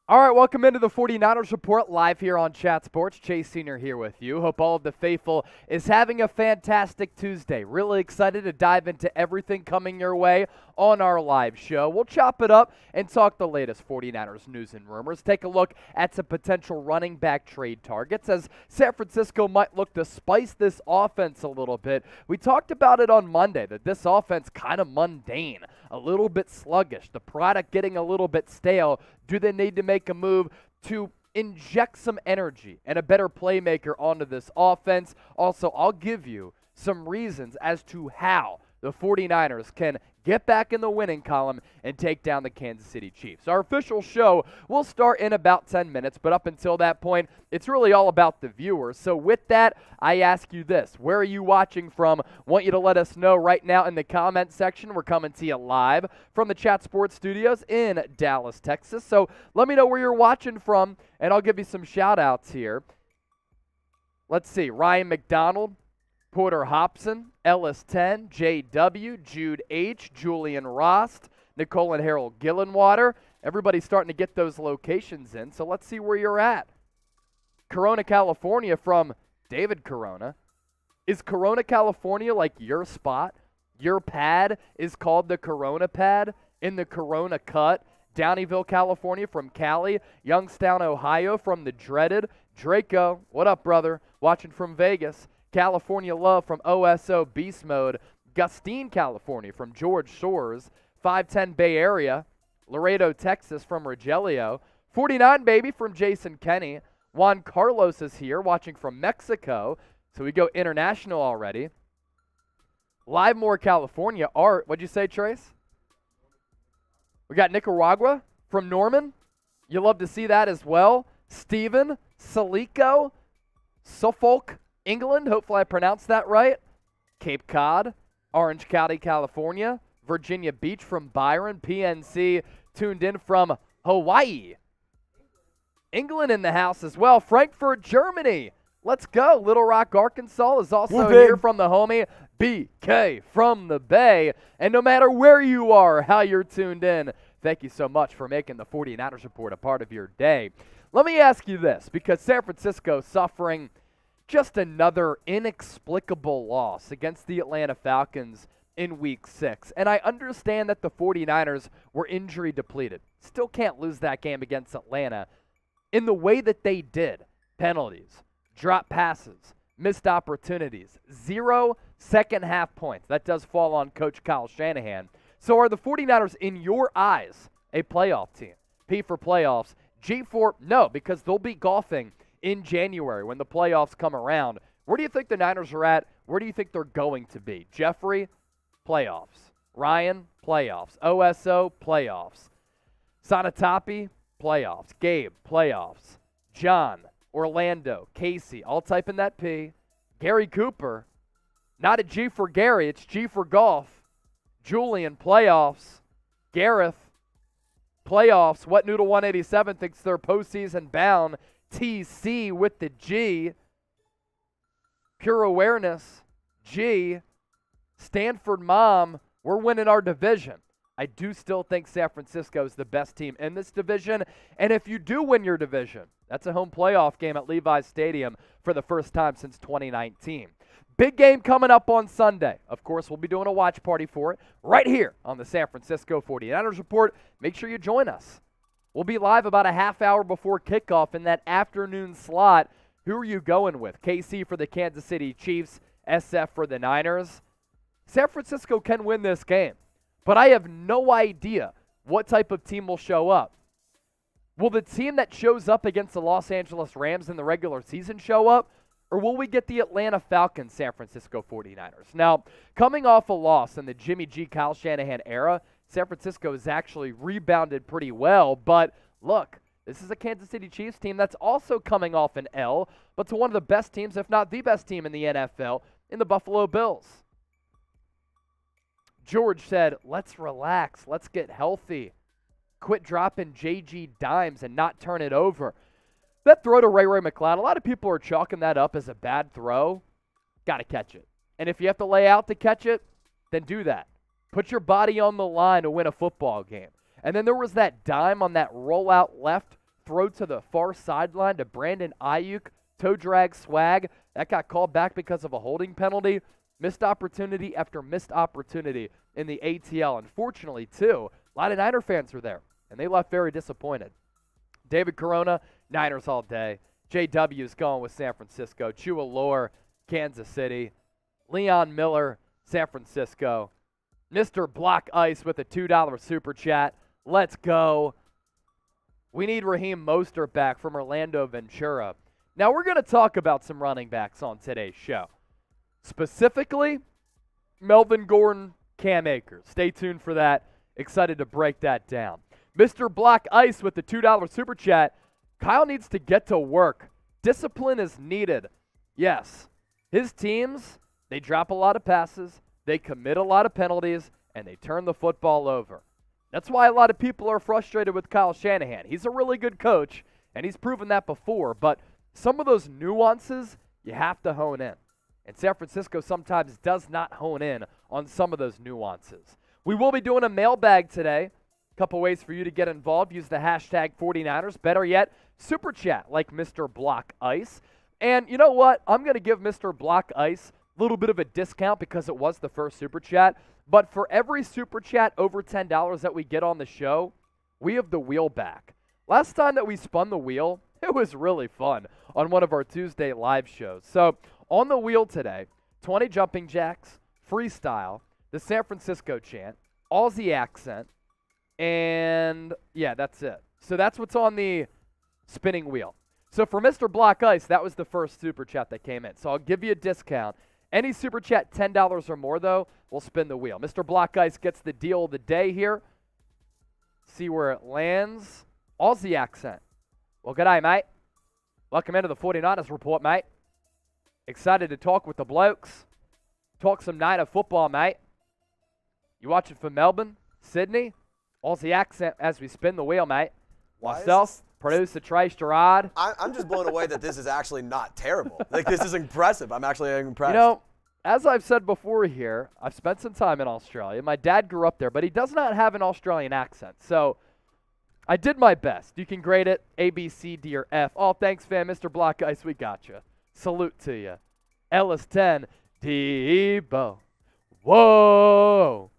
All right, welcome into the 49ers Report live here on Chat Sports. Chase Sr. here with you. Hope all of the faithful is having a fantastic Tuesday. Really excited to dive into everything coming your way on our live show. We'll chop it up and talk the latest 49ers news and rumors. Take a look at some potential running back trade targets as San Francisco might look to spice this offense a little bit. We talked about it on Monday that this offense kind of mundane, a little bit sluggish, the product getting a little bit stale. Do they need to make a move to inject some energy and a better playmaker onto this offense? Also, I'll give you some reasons as to how the 49ers can get back in the winning column and take down the Kansas City Chiefs. Our official show will start in about 10 minutes, but up until that point, it's really all about the viewers. So with that, I ask you this. Where are you watching from? Want you to let us know right now in the comment section. We're coming to you live from the Chat Sports Studios in Dallas, Texas. So let me know where you're watching from, and I'll give you some shout-outs here. Let's see. Ryan McDonald, Porter Hobson, Ellis 10, JW, Jude H, Julian Rost, Nicole and Harold Gillenwater. Everybody's starting to get those locations in, so let's see where you're at. Corona, California from David Corona. Is Corona, California like your spot? Your pad is called the Corona Pad in the Corona Cut. Downeyville, California from Cali. Youngstown, Ohio from the dreaded Draco. What up, brother? Watching from Vegas. California Love from OSO Beast Mode. Gustine, California from George Shores. 510 Bay Area. Laredo, Texas from Rogelio. 49 Baby from Jason Kenny. Juan Carlos is here watching from Mexico. So we go international already. Livermore, California. Art, what'd you say, Trace? We got Nicaragua from Norman. You love to see that as well. Steven, Salico, Suffolk, England. Hopefully I pronounced that right. Cape Cod, Orange County, California. Virginia Beach from Byron. PNC tuned in from Hawaii. England in the house as well. Frankfurt, Germany. Let's go. Little Rock, Arkansas is also here from the homie BK from the Bay. And no matter where you are, how you're tuned in, thank you so much for making the 49ers Report a part of your day. Let me ask you this, because San Francisco suffering just another inexplicable loss against the Atlanta Falcons in Week 6. And I understand that the 49ers were injury depleted. Still can't lose that game against Atlanta in the way that they did. Penalties, drop passes, missed opportunities, 0 second-half points. That does fall on Coach Kyle Shanahan. So are the 49ers, in your eyes, a playoff team? P for playoffs. G for no, because they'll be golfing in January when the playoffs come around. Where do you think the Niners are at? Where do you think they're going to be? Jeffrey, playoffs. Ryan, playoffs. OSO, playoffs. Sanatapi, playoffs. Gabe, playoffs. John, Orlando, Casey, all type in that P. Gary Cooper, not a G for Gary, it's G for golf. Julian, playoffs. Gareth, playoffs. What Noodle 187 thinks they're postseason bound. TC with the G. Pure Awareness, G. Stanford Mom, we're winning our division. I do still think San Francisco is the best team in this division. And if you do win your division, that's a home playoff game at Levi's Stadium for the first time since 2019. Big game coming up on Sunday. Of course, we'll be doing a watch party for it right here on the San Francisco 49ers Report. Make sure you join us. We'll be live about a half hour before kickoff in that afternoon slot. Who are you going with? KC for the Kansas City Chiefs, SF for the Niners. San Francisco can win this game, but I have no idea what type of team will show up. Will the team that shows up against the Los Angeles Rams in the regular season show up, or will we get the Atlanta Falcons San Francisco 49ers? Now, coming off a loss in the Jimmy G. Kyle Shanahan era, San Francisco has actually rebounded pretty well, but look, this is a Kansas City Chiefs team that's also coming off an L, but to one of the best teams, if not the best team in the NFL, in the Buffalo Bills. George said, let's relax, let's get healthy. Quit dropping JG dimes and not turn it over. That throw to Ray McCloud, a lot of people are chalking that up as a bad throw. Got to catch it. And if you have to lay out to catch it, then do that. Put your body on the line to win a football game. And then there was that dime on that rollout left throw to the far sideline to Brandon Ayuk, toe drag swag. That got called back because of a holding penalty. Missed opportunity after missed opportunity in the ATL. Unfortunately, too, a lot of Niner fans were there, and they left very disappointed. David Corona, Niners all day. JW's going with San Francisco. Chua Lore, Kansas City. Leon Miller, San Francisco. Mr. Block Ice with a $2 super chat. Let's go. We need Raheem Mostert back from Orlando Ventura. Now, we're going to talk about some running backs on today's show. Specifically, Melvin Gordon, Cam Akers. Stay tuned for that. Excited to break that down. Mr. Block Ice with the $2 super chat. Kyle needs to get to work. Discipline is needed. Yes, his teams, they drop a lot of passes, they commit a lot of penalties, and they turn the football over. That's why a lot of people are frustrated with Kyle Shanahan. He's a really good coach, and he's proven that before, but some of those nuances you have to hone in. And San Francisco sometimes does not hone in on some of those nuances. We will be doing a mailbag today. A couple ways for you to get involved. Use the hashtag 49ers. Better yet, super chat like Mr. Block Ice. And you know what? I'm going to give Mr. Block Ice a little bit of a discount because it was the first super chat. But for every super chat over $10 that we get on the show, we have the wheel back. Last time that we spun the wheel, it was really fun on one of our Tuesday live shows. So on the wheel today, 20 jumping jacks, freestyle, the San Francisco chant, Aussie accent, and yeah, that's it. So that's what's on the spinning wheel. So for Mr. Block Ice, that was the first super chat that came in. So I'll give you a discount. Any super chat $10 or more, though, we'll spin the wheel. Mr. Block Ice gets the deal of the day here. See where it lands. Aussie accent. Well, g'day, mate. Welcome into the 49ers report, mate. Excited to talk with the blokes. Talk some Niner football, mate. You watching from Melbourne, Sydney? Aussie accent as we spin the wheel, mate. Myself, producer Trace Gerard. I'm just blown away that this is actually not terrible. Like, this is impressive. I'm actually impressed. You know, as I've said before here, I've spent some time in Australia. My dad grew up there, but he does not have an Australian accent. So I did my best. You can grade it A, B, C, D, or F. Oh, thanks, fam. Mr. Block Ice, we got you. Salute to you. Ellis 10, Debo. Whoa.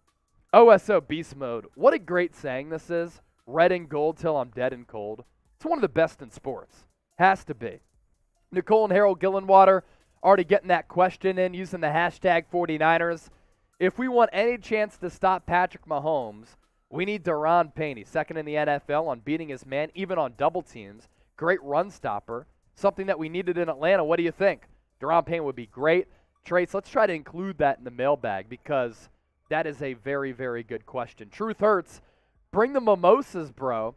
OSO Beast Mode. What a great saying this is. Red and gold till I'm dead and cold. It's one of the best in sports. Has to be. Nicole and Harold Gillenwater already getting that question in using the hashtag 49ers. If we want any chance to stop Patrick Mahomes, we need Daron Payne. He's second in the NFL on beating his man, even on double teams. Great run stopper. Something that we needed in Atlanta. What do you think? Daron Payne would be great. Trace, let's try to include that in the mailbag because that is a very, very good question. Truth hurts. Bring the mimosas, bro.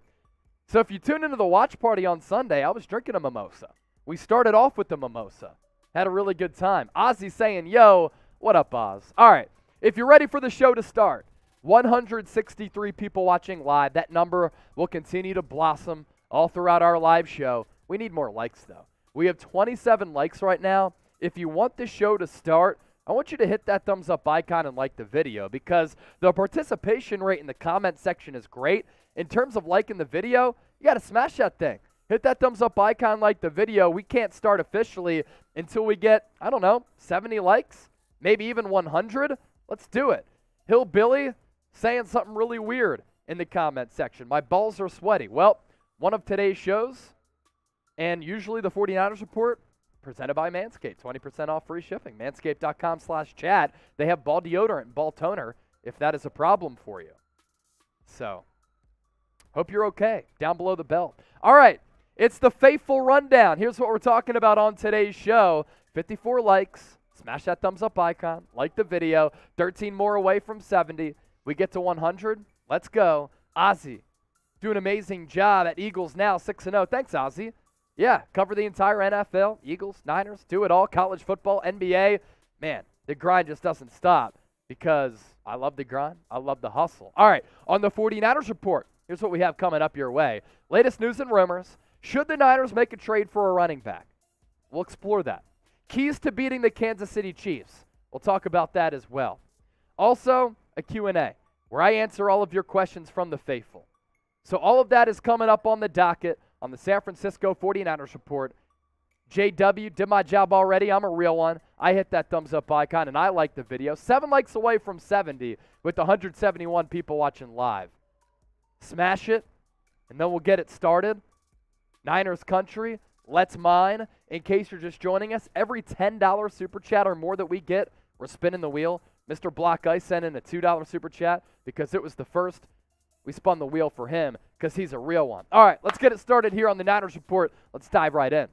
So if you tune into the watch party on Sunday, I was drinking a mimosa. We started off with the mimosa. Had a really good time. Ozzy saying, yo, what up, Oz? All right, if you're ready for the show to start, 163 people watching live. That number will continue to blossom all throughout our live show. We need more likes, though. We have 27 likes right now. If you want the show to start, I want you to hit that thumbs up icon and like the video because the participation rate in the comment section is great. In terms of liking the video, you got to smash that thing. Hit that thumbs up icon, like the video. We can't start officially until we get, 70 likes, maybe even 100. Let's do it. Hillbilly saying something really weird in the comment section. My balls are sweaty. Well, one of today's shows, and usually the 49ers report, presented by Manscaped. 20% off free shipping. Manscaped.com/chat. They have ball deodorant and ball toner if that is a problem for you. So, hope you're okay. Down below the belt. All right. It's the faithful rundown. Here's what we're talking about on today's show. 54 likes. Smash that thumbs up icon. Like the video. 13 more away from 70. We get to 100. Let's go. Ozzy, doing an amazing job at Eagles now, 6-0. Thanks, Ozzy. Yeah, cover the entire NFL, Eagles, Niners, do it all, college football, NBA. Man, the grind just doesn't stop because I love the grind. I love the hustle. All right, on the 49ers report, here's what we have coming up your way. Latest news and rumors. Should the Niners make a trade for a running back? We'll explore that. Keys to beating the Kansas City Chiefs. We'll talk about that as well. Also, a Q&A where I answer all of your questions from the faithful. So all of that is coming up on the docket on the San Francisco 49ers Report. JW, did my job already. I'm a real one. I hit that thumbs up icon, and I like the video. 7 likes away from 70 with 171 people watching live. Smash it, and then we'll get it started. Niners country, let's mine. In case you're just joining us, every $10 super chat or more that we get, we're spinning the wheel. Mr. Block Ice sent in a $2 super chat because it was the first. We spun the wheel for him because he's a real one. All right, let's get it started here on the Niners Report. Let's dive right in.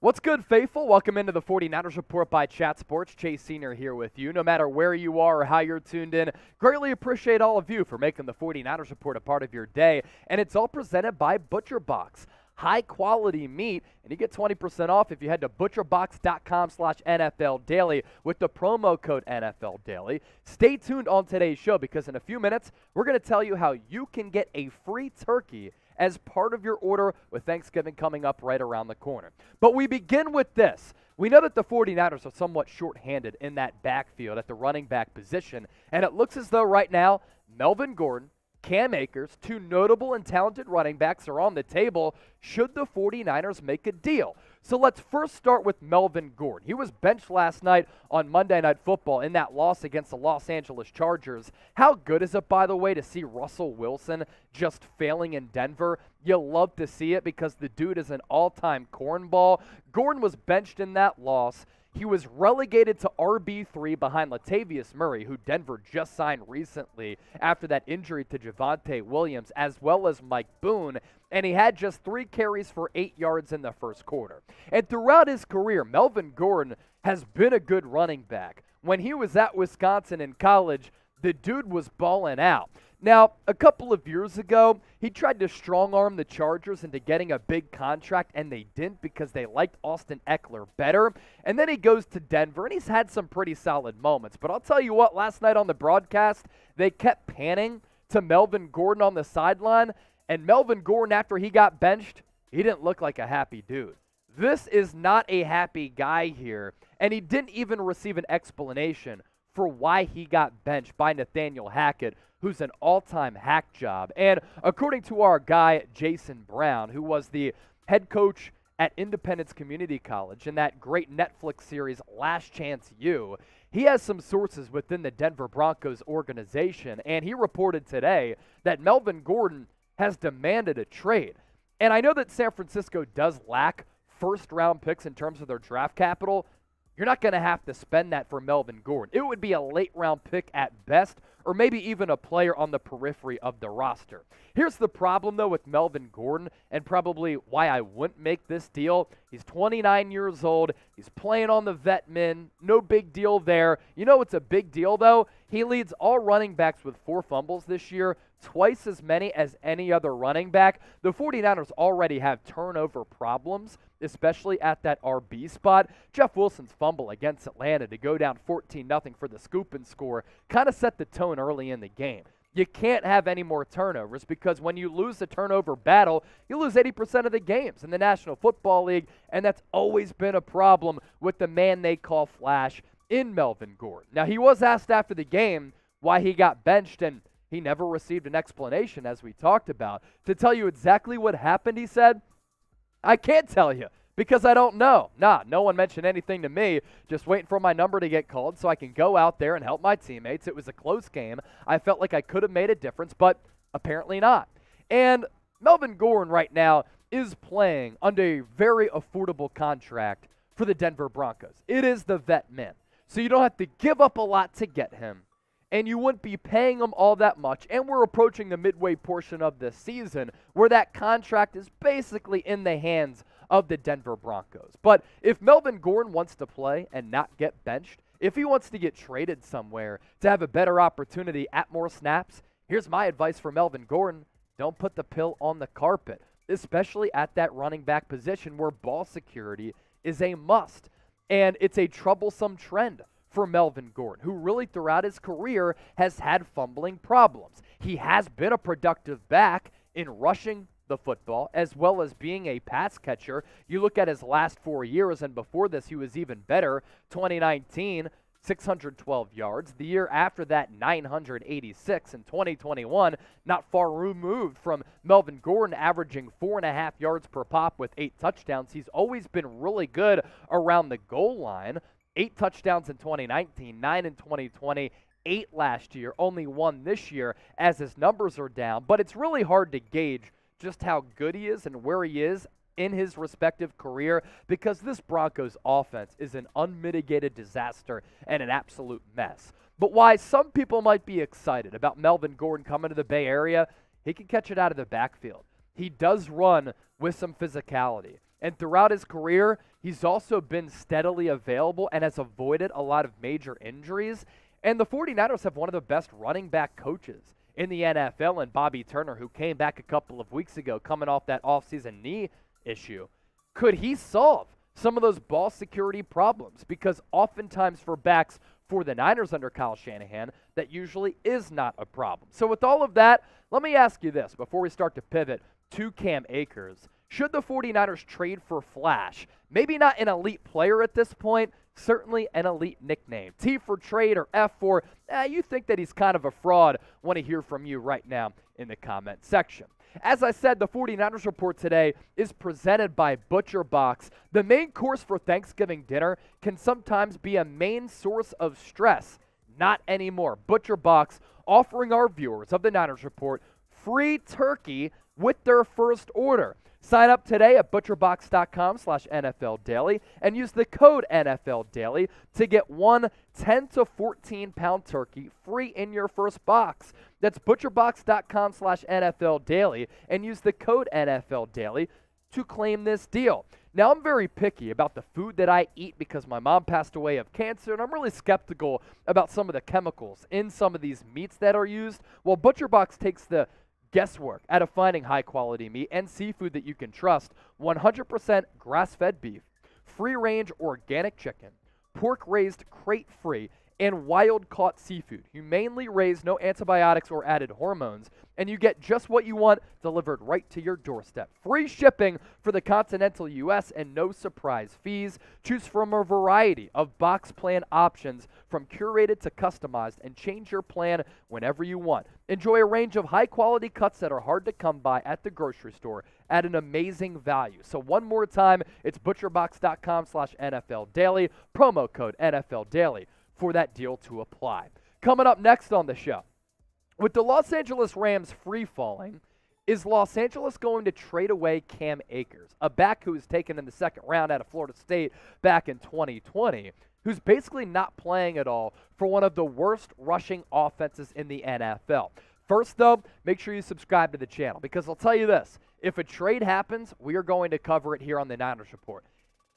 What's good, faithful? Welcome into the 49ers Report by Chat Sports. Chase Senior here with you. No matter where you are or how you're tuned in, greatly appreciate all of you for making the 49ers Report a part of your day. And it's all presented by ButcherBox. High-quality meat, and you get 20% off if you head to butcherbox.com/NFL Daily with the promo code NFL Daily. Stay tuned on today's show because in a few minutes, we're going to tell you how you can get a free turkey as part of your order with Thanksgiving coming up right around the corner. But we begin with this. We know that the 49ers are somewhat shorthanded in that backfield at the running back position, and it looks as though right now Melvin Gordon, Cam Akers, 2 notable and talented running backs are on the table should the 49ers make a deal. So let's first start with Melvin Gordon. He was benched last night on Monday Night Football in that loss against the Los Angeles Chargers. How good is it, by the way, to see Russell Wilson just failing in Denver? You love to see it because the dude is an all-time cornball. Gordon was benched in that loss. He was relegated to RB3 behind Latavius Murray, who Denver just signed recently after that injury to Javonte Williams, as well as Mike Boone, and he had just 3 carries for 8 yards in the first quarter. And throughout his career, Melvin Gordon has been a good running back. When he was at Wisconsin in college, the dude was balling out. Now, a couple of years ago, he tried to strong-arm the Chargers into getting a big contract, and they didn't because they liked Austin Eckler better. And then he goes to Denver, and he's had some pretty solid moments. But I'll tell you what, last night on the broadcast, they kept panning to Melvin Gordon on the sideline, and Melvin Gordon, after he got benched, he didn't look like a happy dude. This is not a happy guy here, and he didn't even receive an explanation for why he got benched by Nathaniel Hackett, who's an all-time hack job. And according to our guy, Jason Brown, who was the head coach at Independence Community College in that great Netflix series, Last Chance U, he has some sources within the Denver Broncos organization, and he reported today that Melvin Gordon has demanded a trade. And I know that San Francisco does lack first-round picks in terms of their draft capital. You're not going to have to spend that for Melvin Gordon. It would be a late-round pick at best, or maybe even a player on the periphery of the roster. Here's the problem, though, with Melvin Gordon, and probably why I wouldn't make this deal. He's 29 years old. He's playing on the vet min. No big deal there. You know what's a big deal, though? He leads all running backs with 4 fumbles this year, twice as many as any other running back. The 49ers already have turnover problems, especially at that RB spot. Jeff Wilson's fumble against Atlanta to go down 14-0 for the scoop and score kind of set the tone early in the game. You can't have any more turnovers because when you lose the turnover battle, you lose 80% of the games in the National Football League, and that's always been a problem with the man they call Flash in Melvin Gordon. Now, he was asked after the game why he got benched, and he never received an explanation, as we talked about. To tell you exactly what happened, he said, I can't tell you because I don't know. No one mentioned anything to me. Just waiting for my number to get called so I can go out there and help my teammates. It was a close game. I felt like I could have made a difference, but apparently not. And Melvin Gordon right now is playing under a very affordable contract for the Denver Broncos. It is the vet min. So you don't have to give up a lot to get him, and you wouldn't be paying him all that much. And we're approaching the midway portion of the season where that contract is basically in the hands of the Denver Broncos. But if Melvin Gordon wants to play and not get benched, if he wants to get traded somewhere to have a better opportunity at more snaps, here's my advice for Melvin Gordon. Don't put the pill on the carpet, especially at that running back position where ball security is a must. And it's a troublesome trend for Melvin Gordon, who really throughout his career has had fumbling problems. He has been a productive back in rushing the football as well as being a pass catcher. You look at his last 4 years, and before this he was even better. 2019, 612 yards. The year after that, 986 in 2021, not far removed from Melvin Gordon averaging 4.5 yards per pop with 8 touchdowns. He's always been really good around the goal line. 8 touchdowns in 2019, 9 in 2020, 8 last year, only 1 this year as his numbers are down. But it's really hard to gauge just how good he is and where he is in his respective career, because this Broncos offense is an unmitigated disaster and an absolute mess. But why some people might be excited about Melvin Gordon coming to the Bay Area, he can catch it out of the backfield. He does run with some physicality. And throughout his career, he's also been steadily available and has avoided a lot of major injuries. And the 49ers have one of the best running back coaches in the NFL in Bobby Turner, who came back a couple of weeks ago coming off that offseason knee issue. Could he solve some of those ball security problems? Because oftentimes for backs for the Niners under Kyle Shanahan, that usually is not a problem. So with all of that, let me ask you this before we start to pivot to Cam Akers. Should the 49ers trade for Flash? Maybe not an elite player at this point, certainly an elite nickname. T for trade or F for, you think that he's kind of a fraud. Want to hear from you right now in the comment section. As I said, the 49ers report today is presented by Butcher Box. The main course for Thanksgiving dinner can sometimes be a main source of stress. Not anymore. Butcher Box offering our viewers of the Niners report free turkey with their first order. Sign up today at butcherbox.com/NFL Daily and use the code NFL Daily to get one 10 to 14 pound turkey free in your first box. That's butcherbox.com/NFL Daily and use the code NFL Daily to claim this deal. Now, I'm very picky about the food that I eat because my mom passed away of cancer, and I'm really skeptical about some of the chemicals in some of these meats that are used. Well, ButcherBox takes the guesswork out of finding high-quality meat and seafood that you can trust. 100% grass-fed beef, free-range organic chicken, pork-raised crate-free, and wild-caught seafood. Humanely raised, no antibiotics or added hormones, and you get just what you want delivered right to your doorstep. Free shipping for the continental U.S. and no surprise fees. Choose from a variety of box plan options from curated to customized and change your plan whenever you want. Enjoy a range of high-quality cuts that are hard to come by at the grocery store at an amazing value. So one more time, it's butcherbox.com/NFL Daily, promo code NFL Daily for that deal to apply. Coming up next on the show, with the Los Angeles Rams free-falling, is Los Angeles going to trade away Cam Akers, a back who was taken in the second round out of Florida State back in 2020, who's basically not playing at all for one of the worst rushing offenses in the NFL. First, though, make sure you subscribe to the channel, because I'll tell you this, if a trade happens, we are going to cover it here on the Niners Report.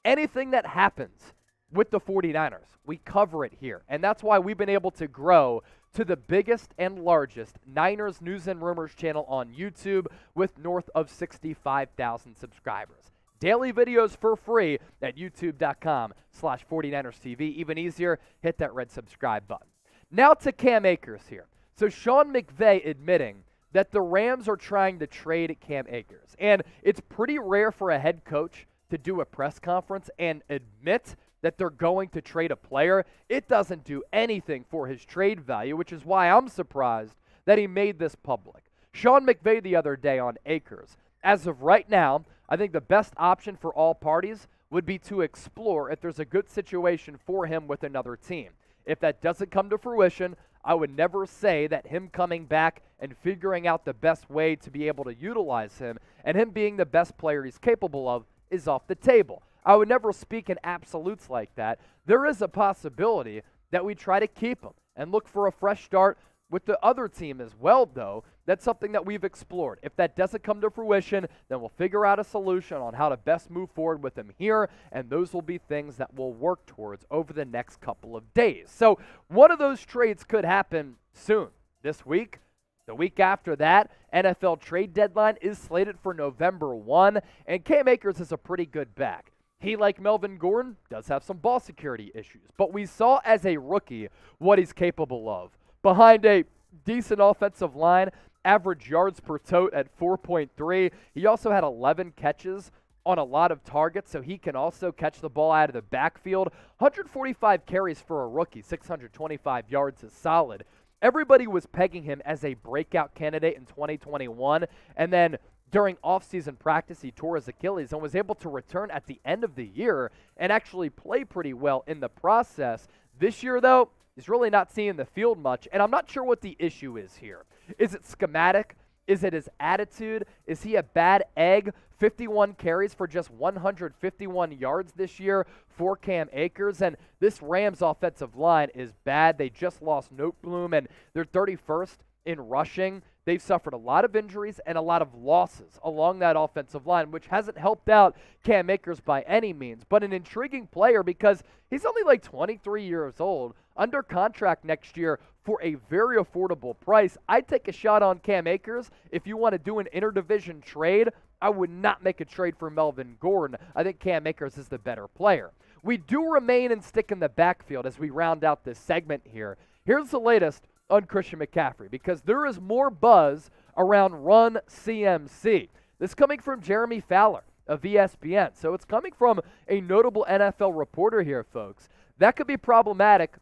Anything that happens with the 49ers, we cover it here, and that's why we've been able to grow to the biggest and largest Niners News and Rumors channel on YouTube with north of 65,000 subscribers. Daily videos for free at youtube.com/49erstv. Even easier, hit that red subscribe button. Now to Cam Akers here. So Sean McVay admitting that the Rams are trying to trade Cam Akers. And it's pretty rare for a head coach to do a press conference and admit that they're going to trade a player. It doesn't do anything for his trade value, which is why I'm surprised that he made this public. Sean McVay the other day on Akers. As of right now, I think the best option for all parties would be to explore if there's a good situation for him with another team. If that doesn't come to fruition, I would never say that him coming back and figuring out the best way to be able to utilize him and him being the best player he's capable of is off the table. I would never speak in absolutes like that. There is a possibility that we try to keep him and look for a fresh start with the other team as well, though. That's something that we've explored. If that doesn't come to fruition, then we'll figure out a solution on how to best move forward with him here, and those will be things that we'll work towards over the next couple of days. So one of those trades could happen soon, this week. The week after that, NFL trade deadline is slated for November 1, and Cam Akers is a pretty good back. He, like Melvin Gordon, does have some ball security issues, but we saw as a rookie what he's capable of. Behind a decent offensive line, average yards per tote at 4.3. He also had 11 catches on a lot of targets, so he can also catch the ball out of the backfield. 145 carries for a rookie, 625 yards is solid. Everybody was pegging him as a breakout candidate in 2021, and then during offseason practice, he tore his Achilles and was able to return at the end of the year and actually play pretty well in the process. This year, though, he's really not seeing the field much, and I'm not sure what the issue is here. Is it schematic? Is it his attitude? Is he a bad egg? 51 carries for just 151 yards this year for Cam Akers. And this Rams offensive line is bad. They just lost Noteboom, and they're 31st in rushing. They've suffered a lot of injuries and a lot of losses along that offensive line, which hasn't helped out Cam Akers by any means. But an intriguing player because he's only like 23 years old, under contract next year for a very affordable price. I'd take a shot on Cam Akers. If you want to do an interdivision trade, I would not make a trade for Melvin Gordon. I think Cam Akers is the better player. We do remain and stick in the backfield as we round out this segment here. Here's the latest on Christian McCaffrey, because there is more buzz around Run CMC. This coming from Jeremy Fowler of ESPN. So it's coming from a notable NFL reporter here, folks. That could be problematic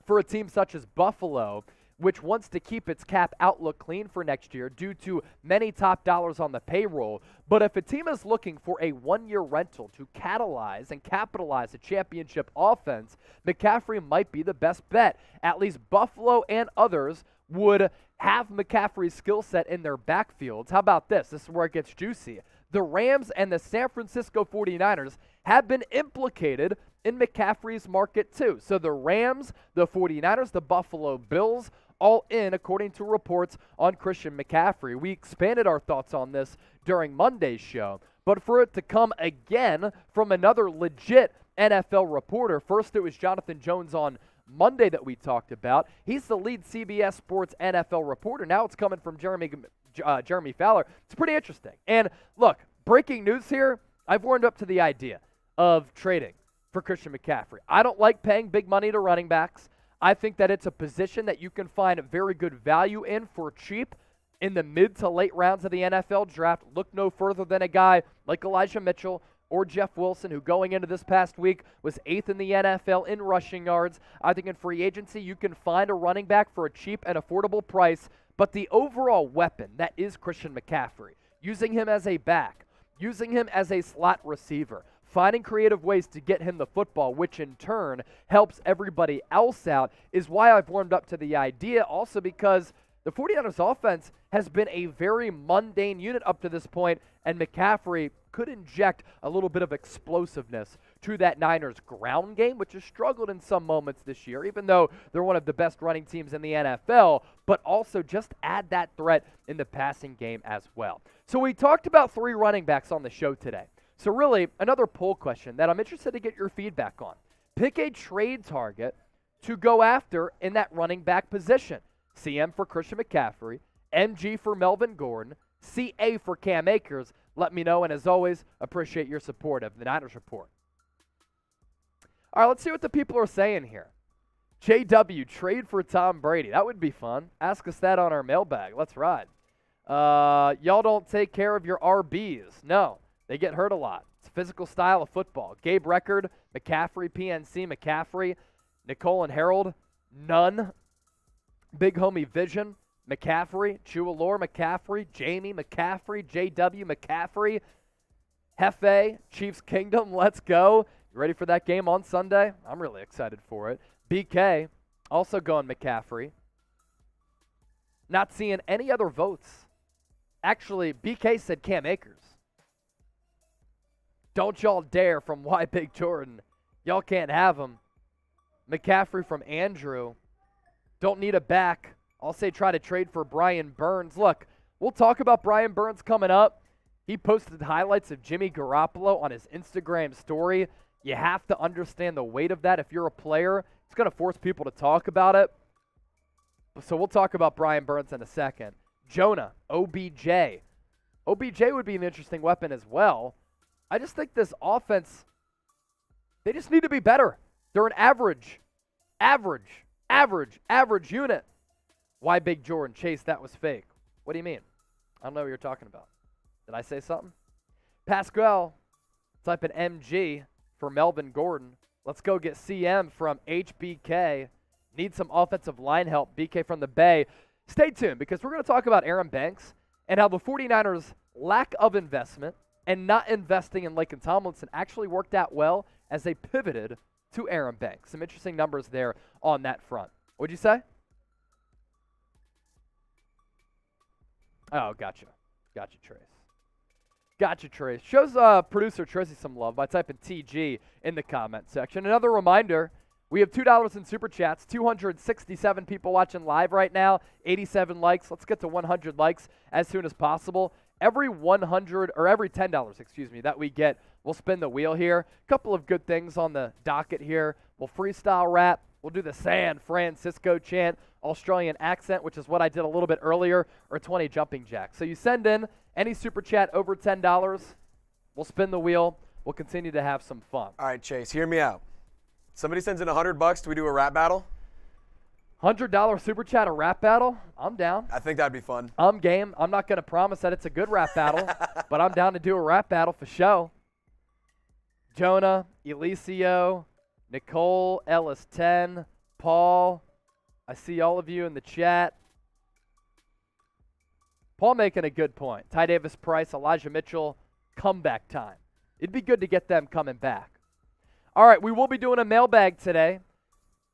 for a team such as Buffalo, which wants to keep its cap outlook clean for next year due to many top dollars on the payroll. But if a team is looking for a one-year rental to catalyze and capitalize a championship offense, McCaffrey might be the best bet. At least Buffalo and others would have McCaffrey's skill set in their backfields. How about this? This is where it gets juicy. The Rams and the San Francisco 49ers have been implicated in McCaffrey's market too. So the Rams, the 49ers, the Buffalo Bills, all in, according to reports on Christian McCaffrey. We expanded our thoughts on this during Monday's show, but for it to come again from another legit NFL reporter, first it was Jonathan Jones on Monday that we talked about. He's the lead CBS Sports NFL reporter. Now it's coming from Jeremy Fowler. It's pretty interesting. And look, breaking news here, I've warmed up to the idea of trading for Christian McCaffrey. I don't like paying big money to running backs. I think that it's a position that you can find very good value in for cheap in the mid to late rounds of the NFL draft. Look no further than a guy like Elijah Mitchell or Jeff Wilson, who going into this past week was 8th in the NFL in rushing yards. I think in free agency you can find a running back for a cheap and affordable price, but the overall weapon that is Christian McCaffrey, using him as a back, using him as a slot receiver, finding creative ways to get him the football, which in turn helps everybody else out, is why I've warmed up to the idea. Also because the 49ers offense has been a very mundane unit up to this point, and McCaffrey could inject a little bit of explosiveness to that Niners ground game, which has struggled in some moments this year, even though they're one of the best running teams in the NFL, but also just add that threat in the passing game as well. So we talked about 3 running backs on the show today. So really, another poll question that I'm interested to get your feedback on. Pick a trade target to go after in that running back position. CM for Christian McCaffrey, MG for Melvin Gordon, CA for Cam Akers. Let me know, and as always, appreciate your support of the Niners Report. All right, let's see what the people are saying here. JW, trade for Tom Brady. That would be fun. Ask us that on our mailbag. Let's ride. Y'all don't take care of your RBs. No. They get hurt a lot. It's a physical style of football. Gabe Record, McCaffrey, PNC, McCaffrey, Nicole and Harold, none. Big Homie Vision, McCaffrey, Chualor McCaffrey, Jamie McCaffrey, JW McCaffrey, Hefe, Chiefs Kingdom, let's go. You ready for that game on Sunday? I'm really excited for it. BK, also going McCaffrey. Not seeing any other votes. Actually, BK said Cam Akers. Don't y'all dare from Why Big Jordan. Y'all can't have him. McCaffrey from Andrew. Don't need a back. I'll say try to trade for Brian Burns. Look, we'll talk about Brian Burns coming up. He posted highlights of Jimmy Garoppolo on his Instagram story. You have to understand the weight of that. If you're a player, it's going to force people to talk about it. So we'll talk about Brian Burns in a second. Jonah, OBJ. OBJ would be an interesting weapon as well. I just think this offense, they just need to be better. They're an average unit. Why Big Jordan? Chase, that was fake. What do you mean? I don't know what you're talking about. Did I say something? Pascal, Type in MG for Melvin Gordon. Let's go get CM from HBK. Need some offensive line help. BK from the Bay. Stay tuned because we're going to talk about Aaron Banks and how the 49ers' lack of investment and not investing in Laken Tomlinson actually worked out well as they pivoted to Aaron Banks. Some interesting numbers there on that front. What'd you say? Oh, gotcha. Gotcha, Trace. Gotcha, Trace. Shows producer Tracy some love by typing TG in the comment section. Another reminder, we have $2 in Super Chats, 267 people watching live right now, 87 likes. Let's get to 100 likes as soon as possible. Every $10, that we get, we'll spin the wheel here. A couple of good things on the docket here. We'll freestyle rap. We'll do the San Francisco chant, Australian accent, which is what I did a little bit earlier, or 20 jumping jacks. So you send in any Super Chat over $10, we'll spin the wheel. We'll continue to have some fun. All right, Chase, hear me out. Somebody sends in $100. Do we do a rap battle? $100 Super Chat, a rap battle? I'm down. I think that'd be fun. I'm game. I'm not going to promise that it's a good rap battle, but I'm down to do a rap battle for show. Jonah, Eliseo, Nicole, Ellis10, Paul, I see all of you in the chat. Paul making a good point. Ty Davis Price, Elijah Mitchell, comeback time. It'd be good to get them coming back. All right, we will be doing a mailbag today.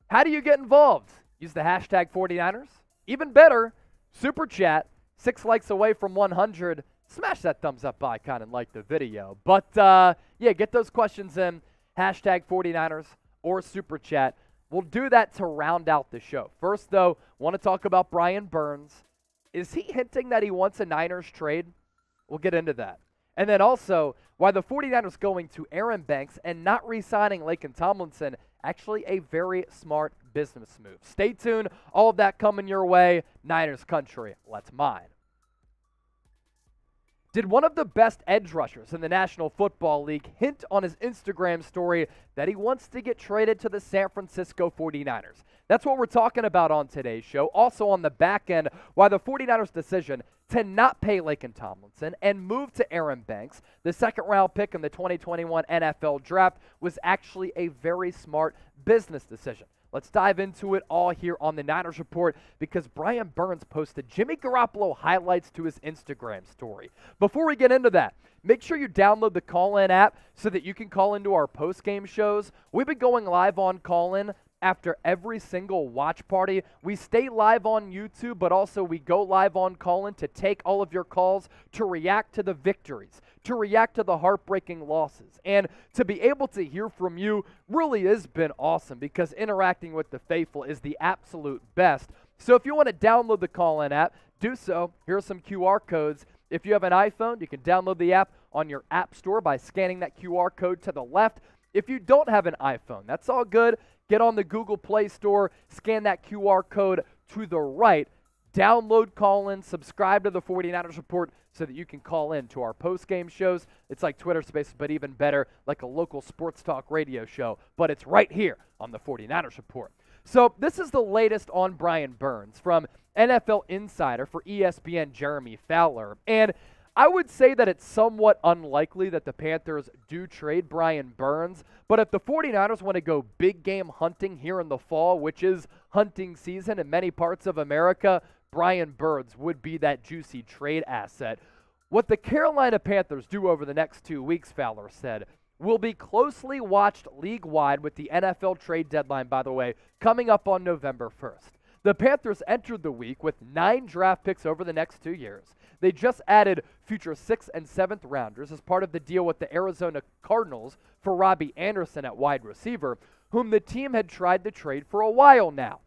How do you get involved? Use the hashtag 49ers. Even better, Super Chat, 6 likes away from 100. Smash that thumbs up icon and like the video. But, yeah, get those questions in, hashtag 49ers or Super Chat. We'll do that to round out the show. First, though, want to talk about Brian Burns. Is he hinting that he wants a Niners trade? We'll get into that. And then also, why the 49ers going to Aaron Banks and not re-signing Laken Tomlinson, actually a very smart business move. Stay tuned. All of that coming your way. Niners country, let's mine. Did one of the best edge rushers in the National Football League hint on his Instagram story that he wants to get traded to the San Francisco 49ers? That's what we're talking about on today's show. Also on the back end, why the 49ers' decision to not pay Laken Tomlinson and move to Aaron Banks, the second-round pick in the 2021 NFL Draft, was actually a very smart business decision. Let's dive into it all here on the Niners Report because Brian Burns posted Jimmy Garoppolo highlights to his Instagram story. Before we get into that, make sure you download the Call-In app so that you can call into our post-game shows. We've been going live on Call-In after every single watch party. We stay live on YouTube, but also we go live on Call-In to take all of your calls, to react to the victories, to react to the heartbreaking losses. And to be able to hear from you really has been awesome because interacting with the faithful is the absolute best. So if you want to download the Call-In app, do so. Here are some QR codes. If you have an iPhone, you can download the app on your app store by scanning that QR code to the left. If you don't have an iPhone, that's all good. Get on the Google Play Store, scan that QR code to the right, download Call-In, subscribe to the 49ers Report so that you can call in to our post-game shows. It's like Twitter Spaces, but even better, like a local sports talk radio show, but it's right here on the 49ers Report. So this is the latest on Brian Burns from NFL Insider for ESPN Jeremy Fowler. And I would say that it's somewhat unlikely that the Panthers do trade Brian Burns, but if the 49ers want to go big game hunting here in the fall, which is hunting season in many parts of America, Brian Burns would be that juicy trade asset. What the Carolina Panthers do over the next 2 weeks, Fowler said, will be closely watched league-wide with the NFL trade deadline, by the way, coming up on November 1st. The Panthers entered the week with 9 draft picks over the next 2 years. They just added future 6th and 7th rounders as part of the deal with the Arizona Cardinals for Robbie Anderson at wide receiver, whom the team had tried to trade for a while now.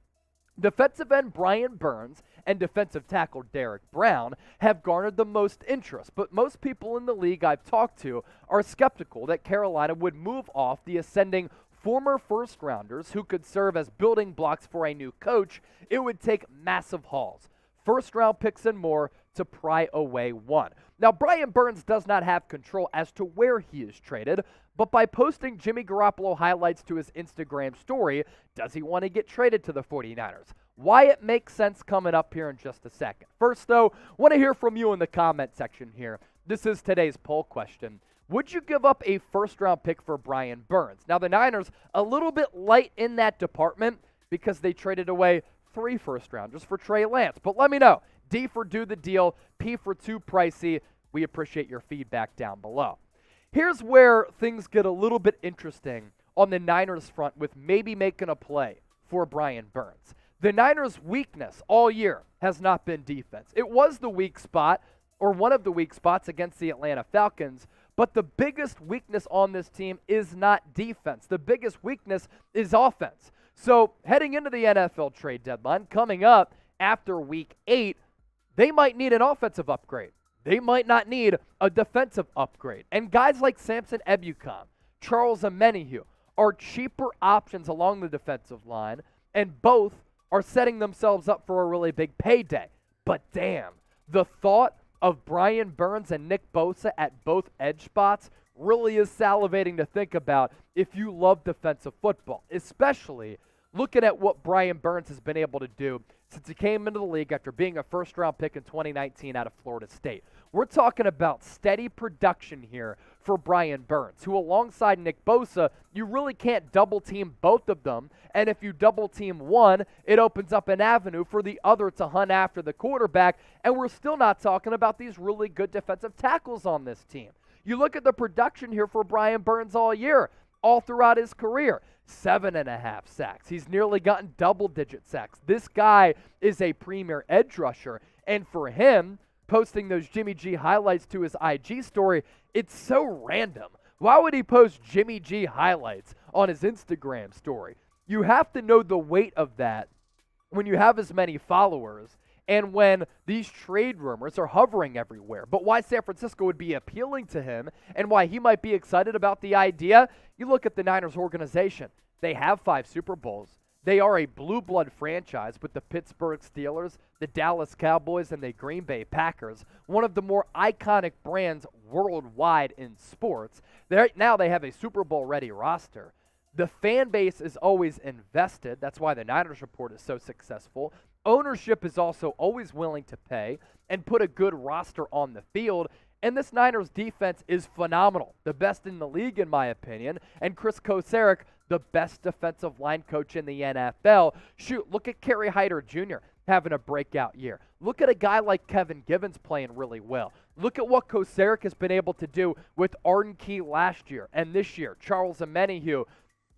Defensive end Brian Burns and defensive tackle Derek Brown have garnered the most interest, but most people in the league I've talked to are skeptical that Carolina would move off the ascending former first-rounders who could serve as building blocks for a new coach. It would take massive hauls, first-round picks and more, to pry away one. Now, Brian Burns does not have control as to where he is traded, but by posting Jimmy Garoppolo highlights to his Instagram story, does he want to get traded to the 49ers? Why it makes sense coming up here in just a second. First, though, want to hear from you in the comment section here. This is today's poll question. Would you give up a first-round pick for Brian Burns? Now, the Niners, a little bit light in that department because they traded away 3 first-rounders for Trey Lance. But let me know. D for do the deal, P for too pricey. We appreciate your feedback down below. Here's where things get a little bit interesting on the Niners front with maybe making a play for Brian Burns. The Niners' weakness all year has not been defense. It was the weak spot, or one of the weak spots against the Atlanta Falcons, but the biggest weakness on this team is not defense. The biggest weakness is offense. So heading into the NFL trade deadline, coming up after week 8, they might need an offensive upgrade. They might not need a defensive upgrade. And guys like Samson Ebukam, Charles Omenihu are cheaper options along the defensive line, and both are setting themselves up for a really big payday. But damn, the thought of Brian Burns and Nick Bosa at both edge spots really is salivating to think about if you love defensive football, especially looking at what Brian Burns has been able to do since he came into the league after being a first-round pick in 2019 out of Florida State. We're talking about steady production here for Brian Burns, who alongside Nick Bosa, you really can't double-team both of them, and if you double-team one, it opens up an avenue for the other to hunt after the quarterback, and we're still not talking about these really good defensive tackles on this team. You look at the production here for Brian Burns all year, all throughout his career. 7.5 sacks. He's nearly gotten double-digit sacks. This guy is a premier edge rusher, and for him, posting those Jimmy G highlights to his IG story, it's so random. Why would he post Jimmy G highlights on his Instagram story? You have to know the weight of that when you have as many followers and when these trade rumors are hovering everywhere. But why San Francisco would be appealing to him and why he might be excited about the idea, you look at the Niners organization. They have 5 Super Bowls. They are a blue blood franchise with the Pittsburgh Steelers, the Dallas Cowboys, and the Green Bay Packers, one of the more iconic brands worldwide in sports. Now they have a Super Bowl-ready roster. The fan base is always invested. That's why the Niners report is so successful. Ownership is also always willing to pay and put a good roster on the field. And this Niners defense is phenomenal. The best in the league, in my opinion. And Chris Kocurek, the best defensive line coach in the NFL. Shoot, look at Kerry Hyder Jr. having a breakout year. Look at a guy like Kevin Givens playing really well. Look at what Kocurek has been able to do with Arden Key last year and this year. Charles Omenihu.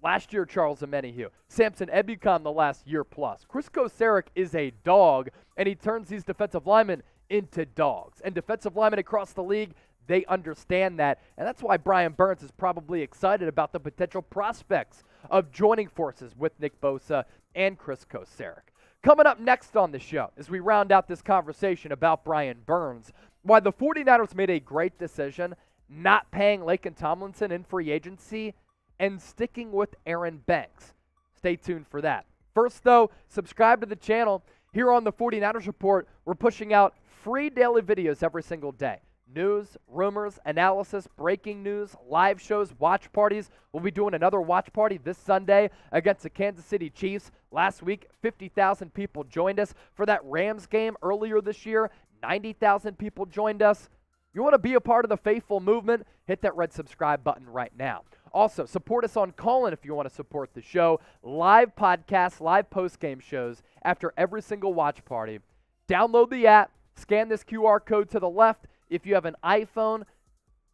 Last year, Charles Omenihu. Samson Ebukam the last year plus. Chris Kocurek is a dog, and he turns these defensive linemen into dogs. And defensive linemen across the league, they understand that. And that's why Brian Burns is probably excited about the potential prospects of joining forces with Nick Bosa and Chris Kocurek. Coming up next on the show, as we round out this conversation about Brian Burns, why the 49ers made a great decision not paying Laken Tomlinson in free agency and sticking with Aaron Banks. Stay tuned for that. First, though, subscribe to the channel. Here on the 49ers Report, we're pushing out free daily videos every single day. News, rumors, analysis, breaking news, live shows, watch parties. We'll be doing another watch party this Sunday against the Kansas City Chiefs. Last week, 50,000 people joined us for that Rams game earlier this year. 90,000 people joined us. You want to be a part of the faithful movement? Hit that red subscribe button right now. Also, support us on Callin if you want to support the show. Live podcasts, live post-game shows after every single watch party. Download the app. Scan this QR code to the left. If you have an iPhone,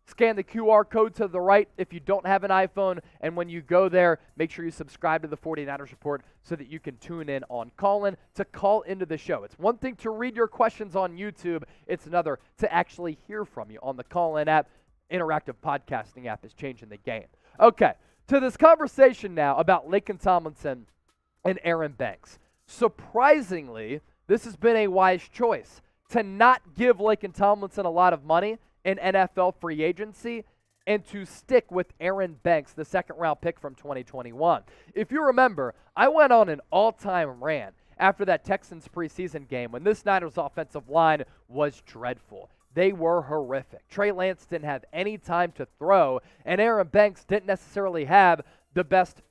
scan the QR code to the right if you don't have an iPhone. And when you go there, make sure you subscribe to the 49ers Report so that you can tune in on Callin to call into the show. It's one thing to read your questions on YouTube. It's another to actually hear from you on the Callin app. Interactive podcasting app is changing the game. Okay, to this conversation now about Laken Tomlinson and Aaron Banks. Surprisingly, this has been a wise choice to not give Laken Tomlinson a lot of money in NFL free agency and to stick with Aaron Banks, the second-round pick from 2021. If you remember, I went on an all-time rant after that Texans preseason game when this Niners offensive line was dreadful. They were horrific. Trey Lance didn't have any time to throw, and Aaron Banks didn't necessarily have the best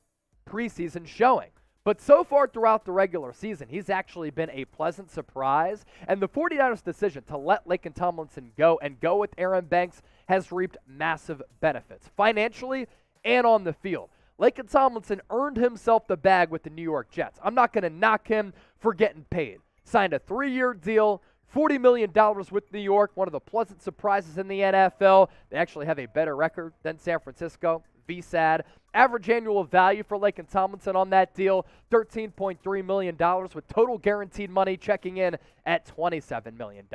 preseason showing. But so far throughout the regular season, he's actually been a pleasant surprise. And the 49ers' decision to let Laken Tomlinson go and go with Aaron Banks has reaped massive benefits, financially and on the field. Laken Tomlinson earned himself the bag with the New York Jets. I'm not going to knock him for getting paid. Signed a 3-year deal, $40 million with New York, one of the pleasant surprises in the NFL. They actually have a better record than San Francisco. VSAD. Average annual value for Laken Tomlinson on that deal, $13.3 million, with total guaranteed money checking in at $27 million.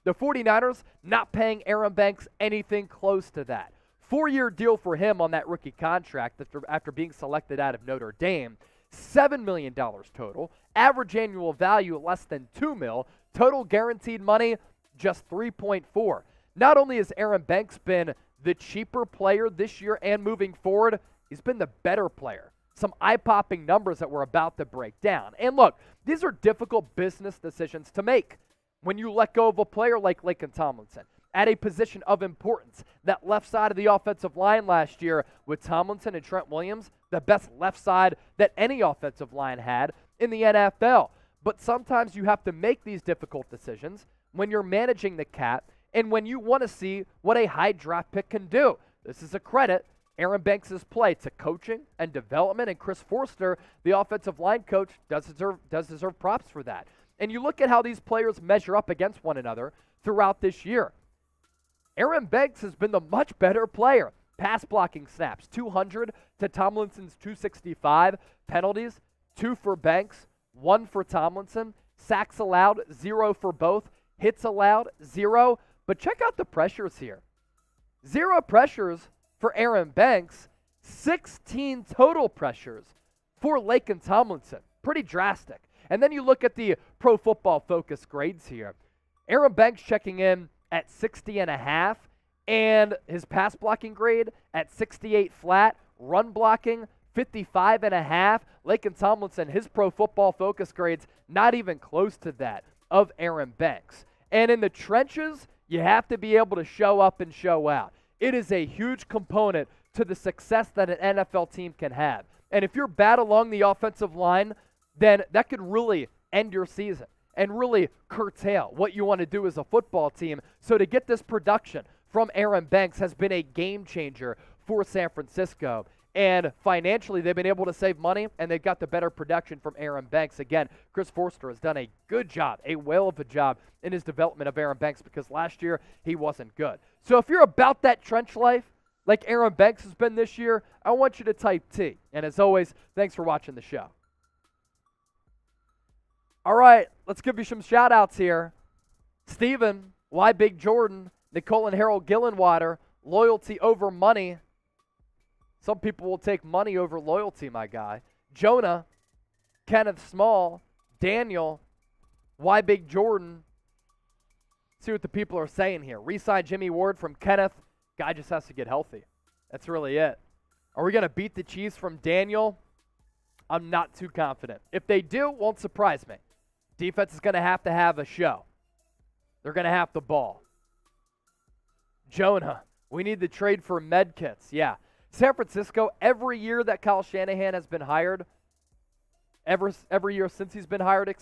The 49ers not paying Aaron Banks anything close to that. 4-year deal for him on that rookie contract after being selected out of Notre Dame. $7 million total. Average annual value less than $2 million. Total guaranteed money just $3.4. Not only has Aaron Banks been the cheaper player this year and moving forward, he's been the better player. Some eye-popping numbers that we're about to break down. And look, these are difficult business decisions to make when you let go of a player like Laken Tomlinson at a position of importance. That left side of the offensive line last year with Tomlinson and Trent Williams, the best left side that any offensive line had in the NFL. But sometimes you have to make these difficult decisions when you're managing the cap and when you want to see what a high draft pick can do. This is a credit Aaron Banks' play to coaching and development, and Chris Forster, the offensive line coach, does deserve props for that. And you look at how these players measure up against one another throughout this year. Aaron Banks has been the much better player. Pass blocking snaps, 200 to Tomlinson's 265. Penalties, 2 for Banks, 1 for Tomlinson. Sacks allowed, 0 for both. Hits allowed, 0. But check out the pressures here. 0 pressures for Aaron Banks, 16 total pressures for Laken Tomlinson. Pretty drastic. And then you look at the Pro Football Focus grades here. Aaron Banks checking in at 60.5, and his pass blocking grade at 68 flat, run blocking 55.5. Laken Tomlinson, his Pro Football Focus grades not even close to that of Aaron Banks. And in the trenches, you have to be able to show up and show out. It is a huge component to the success that an NFL team can have. And if you're bad along the offensive line, then that could really end your season and really curtail what you want to do as a football team. So to get this production from Aaron Banks has been a game changer for San Francisco. And financially, they've been able to save money, and they've got the better production from Aaron Banks. Again, Chris Forster has done a good job, a whale of a job in his development of Aaron Banks, because last year he wasn't good. So if you're about that trench life like Aaron Banks has been this year, I want you to type T. And as always, thanks for watching the show. All right, let's give you some shout-outs here. Steven, Y. Big Jordan, Nicole and Harold Gillenwater, loyalty over money. Some people will take money over loyalty, my guy. Jonah, Kenneth Small, Daniel, Y. Big Jordan. See what the people are saying here. Re-sign Jimmy Ward from Kenneth. Guy just has to get healthy. That's really it. Are we going to beat the Chiefs from Daniel? I'm not too confident. If they do, won't surprise me. Defense is going to have a show. They're going to have the ball. Jonah, we need to trade for med kits. Yeah. San Francisco, every year that Kyle Shanahan has been hired, every year since he's been hired,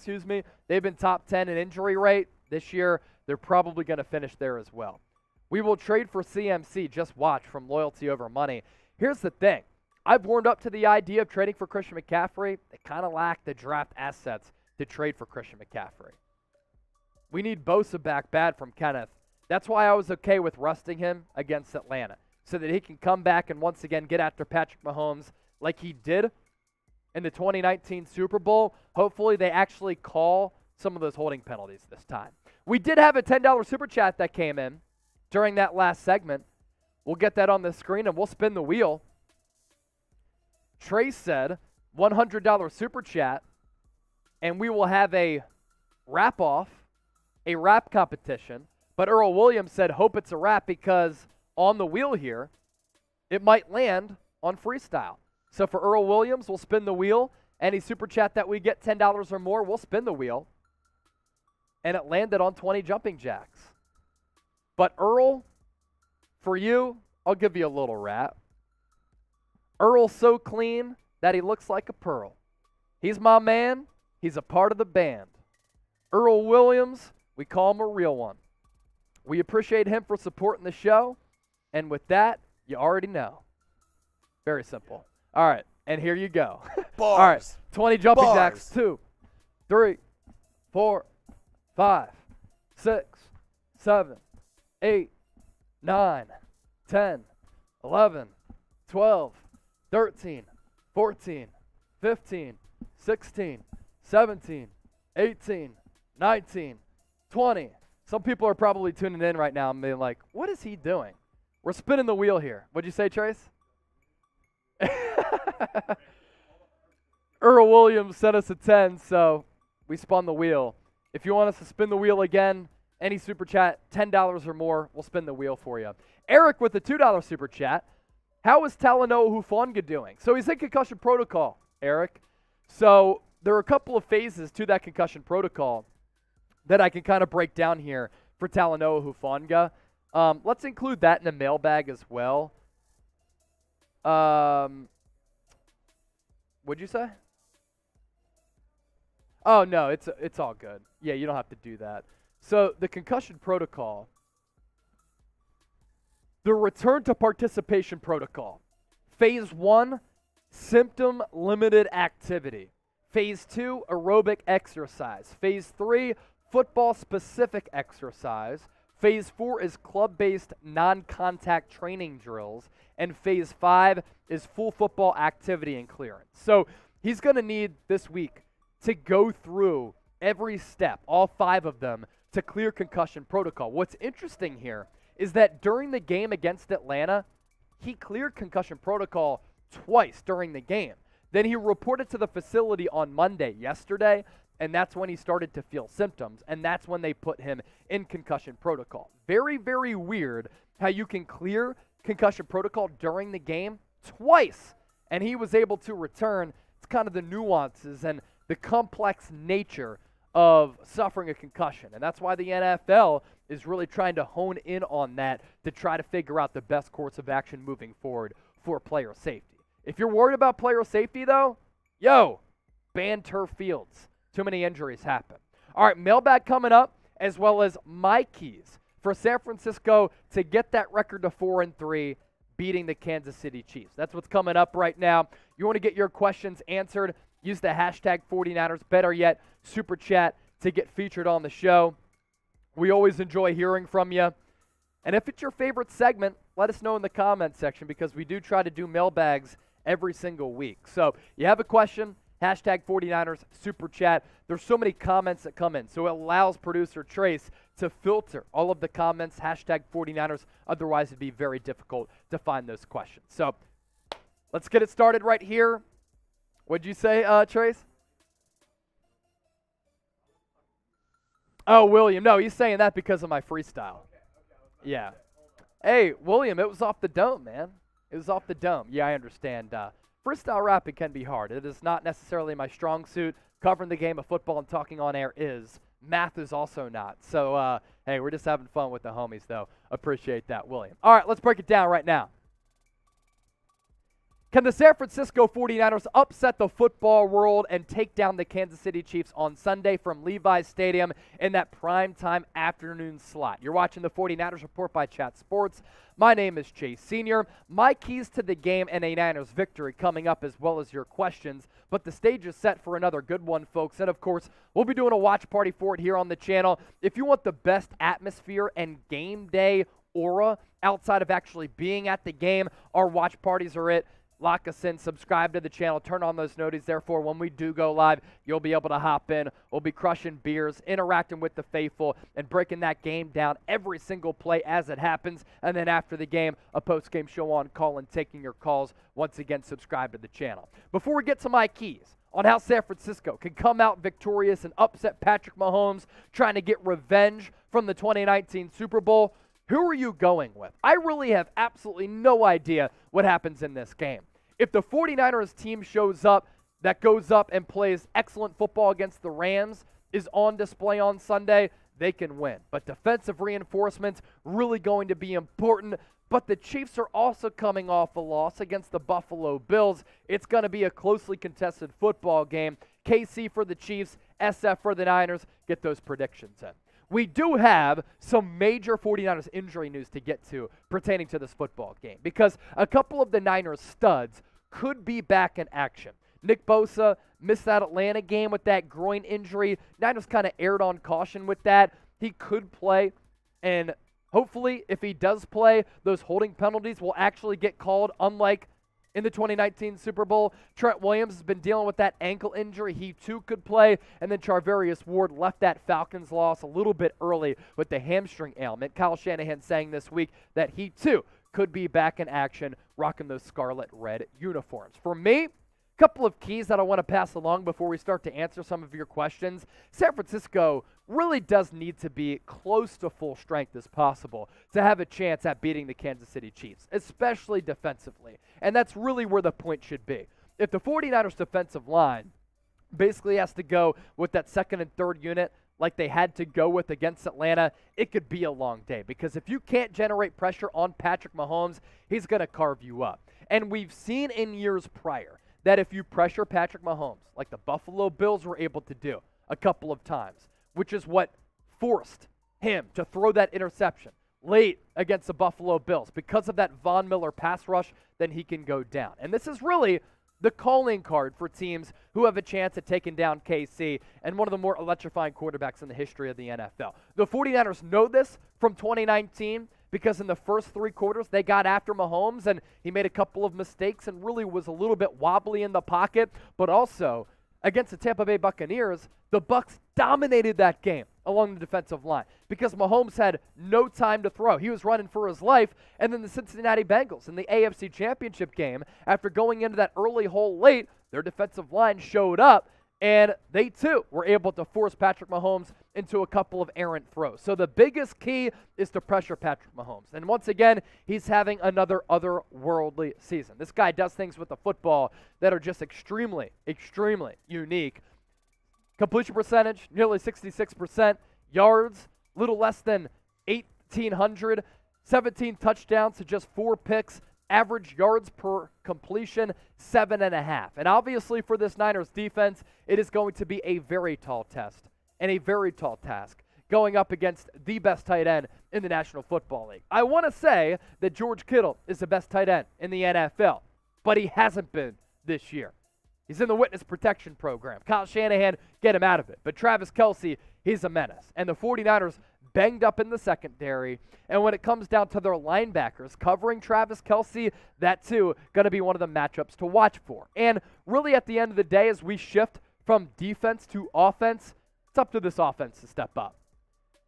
they've been top 10 in injury rate. This year, they're probably going to finish there as well. We will trade for CMC, just watch, from loyalty over money. Here's the thing. I've warmed up to the idea of trading for Christian McCaffrey. They kind of lack the draft assets to trade for Christian McCaffrey. We need Bosa back bad from Kenneth. That's why I was okay with resting him against Atlanta, so that he can come back and once again get after Patrick Mahomes like he did in the 2019 Super Bowl. Hopefully they actually call some of those holding penalties this time. We did have a $10 Super Chat that came in during that last segment. We'll get that on the screen and we'll spin the wheel. Trey said $100 Super Chat, and we will have a wrap-off, a rap competition. But Earl Williams said, hope it's a rap, because on the wheel here, it might land on freestyle. So for Earl Williams, we'll spin the wheel. Any Super Chat that we get $10 or more, we'll spin the wheel. And it landed on 20 jumping jacks. But Earl, for you, I'll give you a little rap. Earl's so clean that he looks like a pearl. He's my man. He's a part of the band. Earl Williams, we call him a real one. We appreciate him for supporting the show. And with that, you already know. Very simple. All right, and here you go. Bars. All right, 20 jumping Bars. jacks. 2, 3, 4, 5, 6, 7, 8, 9, 10, 11, 12, 13, 14, 15, 16, 17, 18, 19, 20. Some people are probably tuning in right now and being like, what is he doing? We're spinning the wheel here. What'd you say, Trace? Earl Williams sent us a 10, so we spun the wheel. If you want us to spin the wheel again, any super chat, $10 or more, we'll spin the wheel for you. Eric with the $2 super chat. How is Talanoa Hufanga doing? So he's in concussion protocol, Eric. So there are a couple of phases to that concussion protocol that I can kind of break down here for Talanoa Hufanga. Let's include that in the mailbag as well. What'd you say? Oh, no, it's all good. Yeah, you don't have to do that. So the concussion protocol, the return to participation protocol. Phase 1, symptom-limited activity. Phase 2, aerobic exercise. Phase 3, football-specific exercise. Phase 4 is club-based non-contact training drills. And Phase 5 is full football activity and clearance. So he's going to need this week to go through every step, all 5 of them, to clear concussion protocol. What's interesting here is that during the game against Atlanta, he cleared concussion protocol twice during the game. Then he reported to the facility on Monday, yesterday, and that's when he started to feel symptoms, and that's when they put him in concussion protocol. Very, very weird how you can clear concussion protocol during the game twice, and he was able to return. It's kind of the nuances and the complex nature of suffering a concussion, and that's why the NFL is really trying to hone in on that to try to figure out the best course of action moving forward for player safety. If you're worried about player safety, though, ban turf fields. Too many injuries happen. All right, mailbag coming up, as well as my keys for San Francisco to get that record to 4-3, beating the Kansas City Chiefs. That's what's coming up right now. You want to get your questions answered, use the hashtag 49ers, better yet, super chat to get featured on the show. We always enjoy hearing from you. And if it's your favorite segment, let us know in the comments section, because we do try to do mailbags every single week. So you have a question, hashtag 49ers, super chat. There's so many comments that come in, so it allows producer Trace to filter all of the comments, hashtag 49ers. Otherwise, it'd be very difficult to find those questions. So let's get it started right here. What'd you say, Trace? Oh, William. No, he's saying that because of my freestyle. Yeah. Hey, William, it was off the dome, man. It was off the dome. Yeah, I understand. Freestyle rapping can be hard. It is not necessarily my strong suit. Covering the game of football and talking on air is. Math is also not. So, hey, we're just having fun with the homies, though. Appreciate that, William. All right, let's break it down right now. Can the San Francisco 49ers upset the football world and take down the Kansas City Chiefs on Sunday from Levi's Stadium in that primetime afternoon slot? You're watching the 49ers Report by Chat Sports. My name is Chase Sr. My keys to the game and a Niners victory coming up, as well as your questions. But the stage is set for another good one, folks. And, of course, we'll be doing a watch party for it here on the channel. If you want the best atmosphere and game day aura outside of actually being at the game, our watch parties are it. Lock us in, subscribe to the channel, turn on those notifications. Therefore, when we do go live, you'll be able to hop in. We'll be crushing beers, interacting with the faithful, and breaking that game down every single play as it happens. And then after the game, a post-game show on call and taking your calls. Once again, subscribe to the channel. Before we get to my keys on how San Francisco can come out victorious and upset Patrick Mahomes trying to get revenge from the 2019 Super Bowl, who are you going with? I really have absolutely no idea what happens in this game. If the 49ers team shows up, that goes up and plays excellent football against the Rams, is on display on Sunday, they can win. But defensive reinforcements really going to be important. But the Chiefs are also coming off a loss against the Buffalo Bills. It's going to be a closely contested football game. KC for the Chiefs, SF for the Niners. Get those predictions in. We do have some major 49ers injury news to get to pertaining to this football game because a couple of the Niners studs could be back in action. Nick Bosa missed that Atlanta game with that groin injury. Niners kind of erred on caution with that. He could play, and hopefully if he does play, those holding penalties will actually get called, unlike in the 2019 Super Bowl. Trent Williams has been dealing with that ankle injury. He too could play. And then Charvarius Ward left that Falcons loss a little bit early with the hamstring ailment. Kyle Shanahan saying this week that he too could be back in action rocking those scarlet red uniforms. For me, couple of keys that I want to pass along before we start to answer some of your questions. San Francisco really does need to be close to full strength as possible to have a chance at beating the Kansas City Chiefs, especially defensively. And that's really where the point should be. If the 49ers defensive line basically has to go with that second and third unit like they had to go with against Atlanta, it could be a long day because if you can't generate pressure on Patrick Mahomes, he's going to carve you up. And we've seen in years prior that if you pressure Patrick Mahomes, like the Buffalo Bills were able to do a couple of times, which is what forced him to throw that interception late against the Buffalo Bills. Because of that Von Miller pass rush, then he can go down. And this is really the calling card for teams who have a chance at taking down KC and one of the more electrifying quarterbacks in the history of the NFL. The 49ers know this from 2019 because in the first three quarters, they got after Mahomes, and he made a couple of mistakes and really was a little bit wobbly in the pocket. But also, against the Tampa Bay Buccaneers, the Bucs dominated that game along the defensive line because Mahomes had no time to throw. He was running for his life. And then the Cincinnati Bengals in the AFC Championship game, after going into that early hole late, their defensive line showed up, and they, too, were able to force Patrick Mahomes into a couple of errant throws. So the biggest key is to pressure Patrick Mahomes. And once again, he's having another otherworldly season. This guy does things with the football that are just extremely, extremely unique. Completion percentage, nearly 66%. Yards, little less than 1,800. 17 touchdowns to just 4 picks. Average yards per completion, 7.5. And obviously for this Niners defense, it is going to be a very tall test and a very tall task going up against the best tight end in the National Football League. I want to say that George Kittle is the best tight end in the NFL, but he hasn't been this year. He's in the witness protection program. Kyle Shanahan, get him out of it. But Travis Kelce, he's a menace. And the 49ers banged up in the secondary. And when it comes down to their linebackers covering Travis Kelce, that too going to be one of the matchups to watch for. And really at the end of the day, as we shift from defense to offense, it's up to this offense to step up.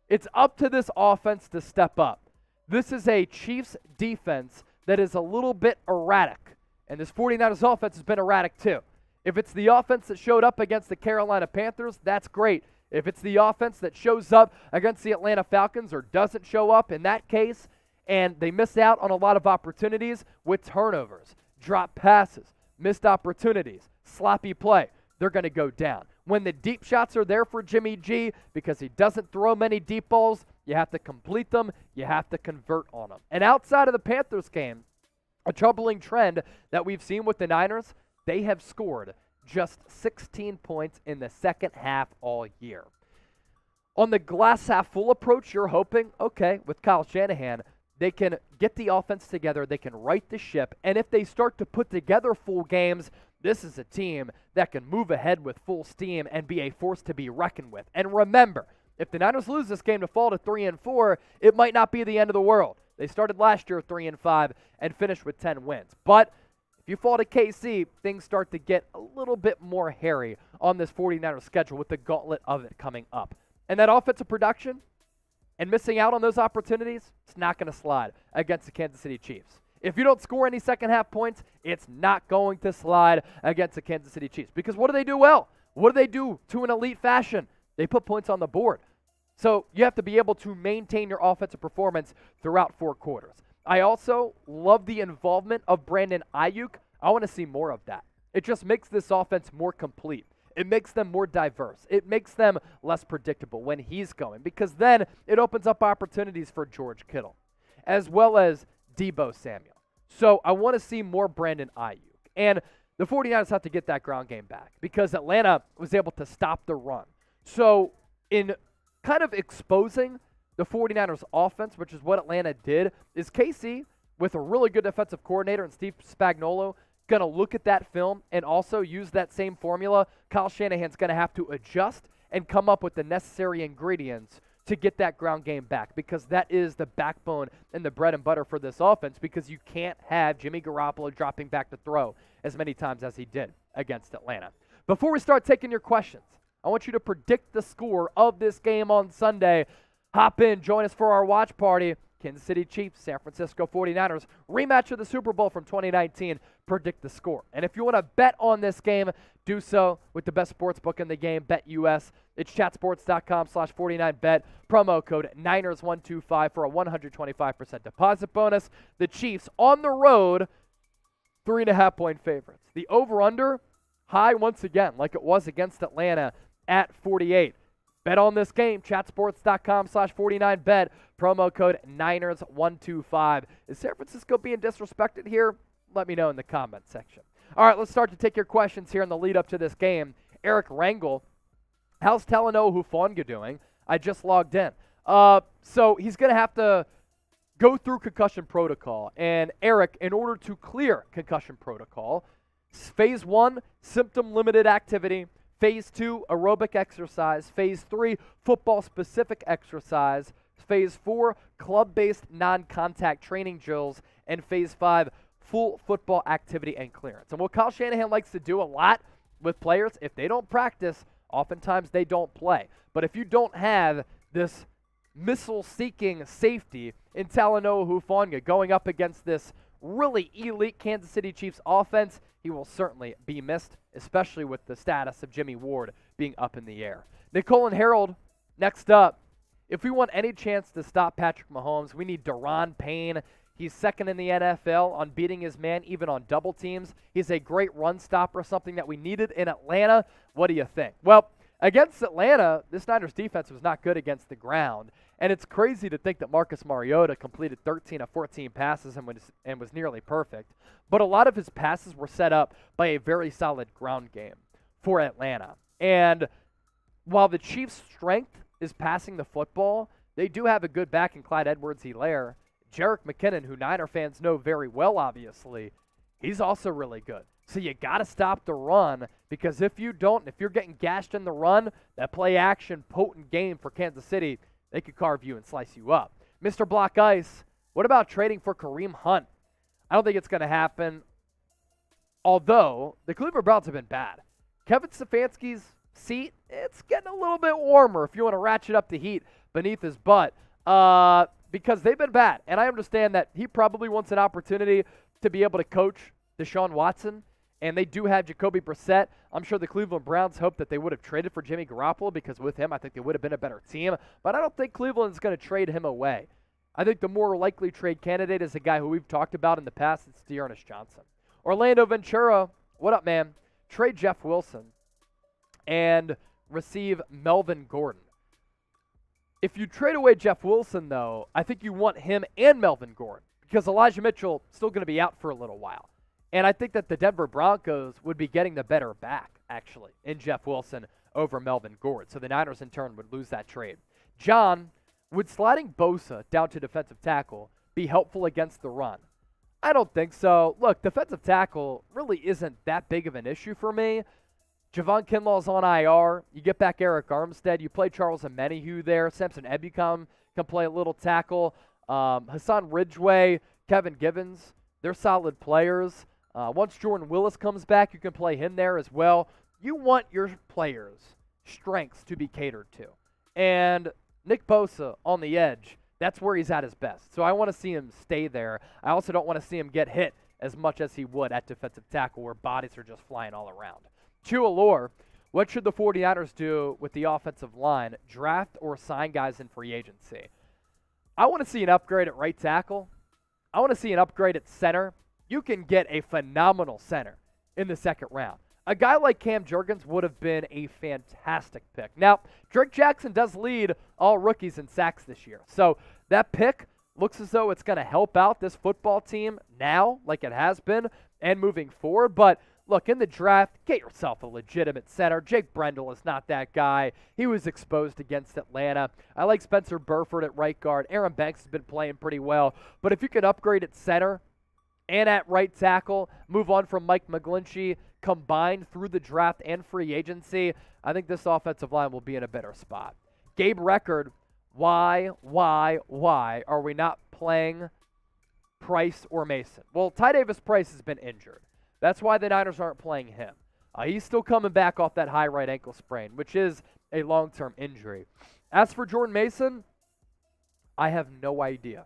It's up to this offense to step up. This is a Chiefs defense that is a little bit erratic. And this 49ers offense has been erratic too. If it's the offense that showed up against the Carolina Panthers, that's great. If it's the offense that shows up against the Atlanta Falcons or doesn't show up in that case, and they miss out on a lot of opportunities with turnovers, drop passes, missed opportunities, sloppy play, they're going to go down. When the deep shots are there for Jimmy G, because he doesn't throw many deep balls, you have to complete them, you have to convert on them. And outside of the Panthers game, a troubling trend that we've seen with the Niners, they have scored just 16 points in the second half all year. On the glass half full approach, you're hoping, okay, with Kyle Shanahan, they can get the offense together, they can right the ship, and if they start to put together full games, this is a team that can move ahead with full steam and be a force to be reckoned with. And remember, if the Niners lose this game to fall to 3-4, it might not be the end of the world. They started last year 3-5 and finished with 10 wins. But if you fall to KC, things start to get a little bit more hairy on this 49ers schedule with the gauntlet of it coming up. And that offensive production and missing out on those opportunities, it's not going to slide against the Kansas City Chiefs. If you don't score any second half points, it's not going to slide against the Kansas City Chiefs. Because what do they do well? What do they do to an elite fashion? They put points on the board. So you have to be able to maintain your offensive performance throughout 4 quarters. I also love the involvement of Brandon Ayuk. I want to see more of that. It just makes this offense more complete. It makes them more diverse. It makes them less predictable when he's going, because then it opens up opportunities for George Kittle as well as Deebo Samuel. So I want to see more Brandon Ayuk. And the 49ers have to get that ground game back because Atlanta was able to stop the run. So in kind of exposing the 49ers offense, which is what Atlanta did, is KC, with a really good defensive coordinator and Steve Spagnuolo, going to look at that film and also use that same formula. Kyle Shanahan's going to have to adjust and come up with the necessary ingredients to get that ground game back, because that is the backbone and the bread and butter for this offense, because you can't have Jimmy Garoppolo dropping back to throw as many times as he did against Atlanta. Before we start taking your questions, I want you to predict the score of this game on Sunday. Hop in, join us for our watch party. Kansas City Chiefs, San Francisco 49ers, rematch of the Super Bowl from 2019. Predict the score. And if you want to bet on this game, do so with the best sports book in the game, BetUS. It's chatsports.com/49bet. Promo code Niners125 for a 125% deposit bonus. The Chiefs on the road, 3.5-point favorites. The over-under, high once again, like it was against Atlanta at 48. Bet on this game, chatsports.com/49bet. Promo code Niners125. Is San Francisco being disrespected here? Let me know in the comment section. All right, let's start to take your questions here in the lead up to this game. Eric Rangel, how's Talanoa Hufanga doing? I just logged in. So he's going to have to go through concussion protocol. And Eric, in order to clear concussion protocol, phase 1, symptom-limited activity. Phase 2, aerobic exercise. Phase 3, football-specific exercise. Phase 4, club-based non-contact training drills. And Phase 5, full football activity and clearance. And what Kyle Shanahan likes to do a lot with players, if they don't practice, oftentimes they don't play. But if you don't have this missile-seeking safety in Talanoa Hufanga going up against this really elite Kansas City Chiefs offense, he will certainly be missed, especially with the status of Jimmy Ward being up in the air. Nicole and Harold, next up. If we want any chance to stop Patrick Mahomes, we need Daron Payne. He's second in the NFL on beating his man, even on double teams. He's a great run stopper, something that we needed in Atlanta. What do you think? Well, against Atlanta, this Niners defense was not good against the ground. And it's crazy to think that Marcus Mariota completed 13 of 14 passes and was nearly perfect. But a lot of his passes were set up by a very solid ground game for Atlanta. And while the Chiefs' strength is passing the football, they do have a good back in Clyde Edwards-Helaire. Jerick McKinnon, who Niner fans know very well, obviously, he's also really good. So you got to stop the run, because if you don't, if you're getting gashed in the run, that play-action, potent game for Kansas City, they could carve you and slice you up. Mr. Block Ice, what about trading for Kareem Hunt? I don't think it's going to happen, although the Cleveland Browns have been bad. Kevin Stefanski's seat, it's getting a little bit warmer if you want to ratchet up the heat beneath his butt. Because they've been bad. And I understand that he probably wants an opportunity to be able to coach Deshaun Watson. And they do have Jacoby Brissett. I'm sure the Cleveland Browns hope that they would have traded for Jimmy Garoppolo, because with him, I think they would have been a better team. But I don't think Cleveland's going to trade him away. I think the more likely trade candidate is a guy who we've talked about in the past. It's Dearness Johnson. Orlando Ventura, what up, man? Trade Jeff Wilson and receive Melvin Gordon. If you trade away Jeff Wilson, though, I think you want him and Melvin Gordon, because Elijah Mitchell is still going to be out for a little while. And I think that the Denver Broncos would be getting the better back, actually, in Jeff Wilson over Melvin Gordon. So the Niners, in turn, would lose that trade. John, would sliding Bosa down to defensive tackle be helpful against the run? I don't think so. Look, defensive tackle really isn't that big of an issue for me. Javon Kinlaw's on IR. You get back Eric Armstead. You play Charles Omenihu there. Samson Ebukam can play a little tackle. Hassan Ridgeway, Kevin Givens, they're solid players. Once Jordan Willis comes back, you can play him there as well. You want your players' strengths to be catered to. And Nick Bosa on the edge, that's where he's at his best. So I want to see him stay there. I also don't want to see him get hit as much as he would at defensive tackle, where bodies are just flying all around. Chua, what should the 49ers do with the offensive line? Draft or sign guys in free agency? I want to see an upgrade at right tackle. I want to see an upgrade at center. You can get a phenomenal center in the second round. a guy like Cam Jurgens would have been a fantastic pick. Now, Drake Jackson does lead all rookies in sacks this year. So that pick looks as though it's going to help out this football team now, like it has been, and moving forward. But look, in the draft, get yourself a legitimate center. Jake Brendel is not that guy. He was exposed against Atlanta. I like Spencer Burford at right guard. Aaron Banks has been playing pretty well. But if you could upgrade at center and at right tackle, move on from Mike McGlinchey, combined through the draft and free agency, I think this offensive line will be in a better spot. Gabe Record, why are we not playing Price or Mason? Well, Ty Davis Price has been injured. That's why the Niners aren't playing him. He's still coming back off that high right ankle sprain, which is a long-term injury. As for Jordan Mason, I have no idea.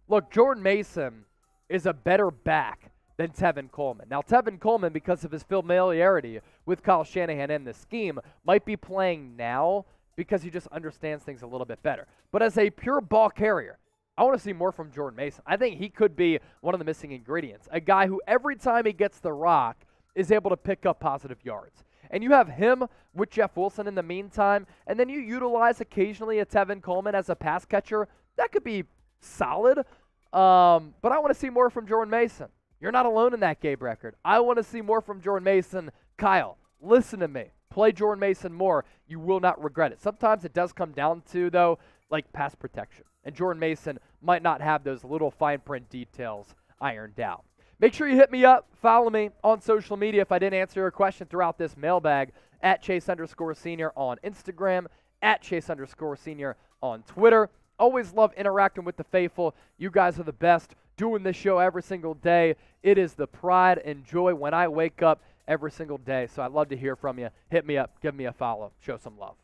Look, Jordan Mason is a better back than Tevin Coleman. Now, Tevin Coleman, because of his familiarity with Kyle Shanahan and the scheme, might be playing now because he just understands things a little bit better. But as a pure ball carrier, I want to see more from Jordan Mason. I think he could be one of the missing ingredients. A guy who every time he gets the rock is able to pick up positive yards. And you have him with Jeff Wilson in the meantime, and then you utilize occasionally a Tevin Coleman as a pass catcher. That could be solid. But I want to see more from Jordan Mason. You're not alone in that, Gabe Record. I want to see more from Jordan Mason. Kyle, listen to me. Play Jordan Mason more. You will not regret it. Sometimes it does come down to, though, like pass protection. And Jordan Mason might not have those little fine print details ironed out. Make sure you hit me up. Follow me on social media if I didn't answer your question throughout this mailbag. At Chase_Senior on Instagram. At Chase_Senior on Twitter. Always love interacting with the faithful. You guys are the best. Doing this show every single day. It is the pride and joy when I wake up every single day. So I'd love to hear from you. Hit me up. Give me a follow. Show some love.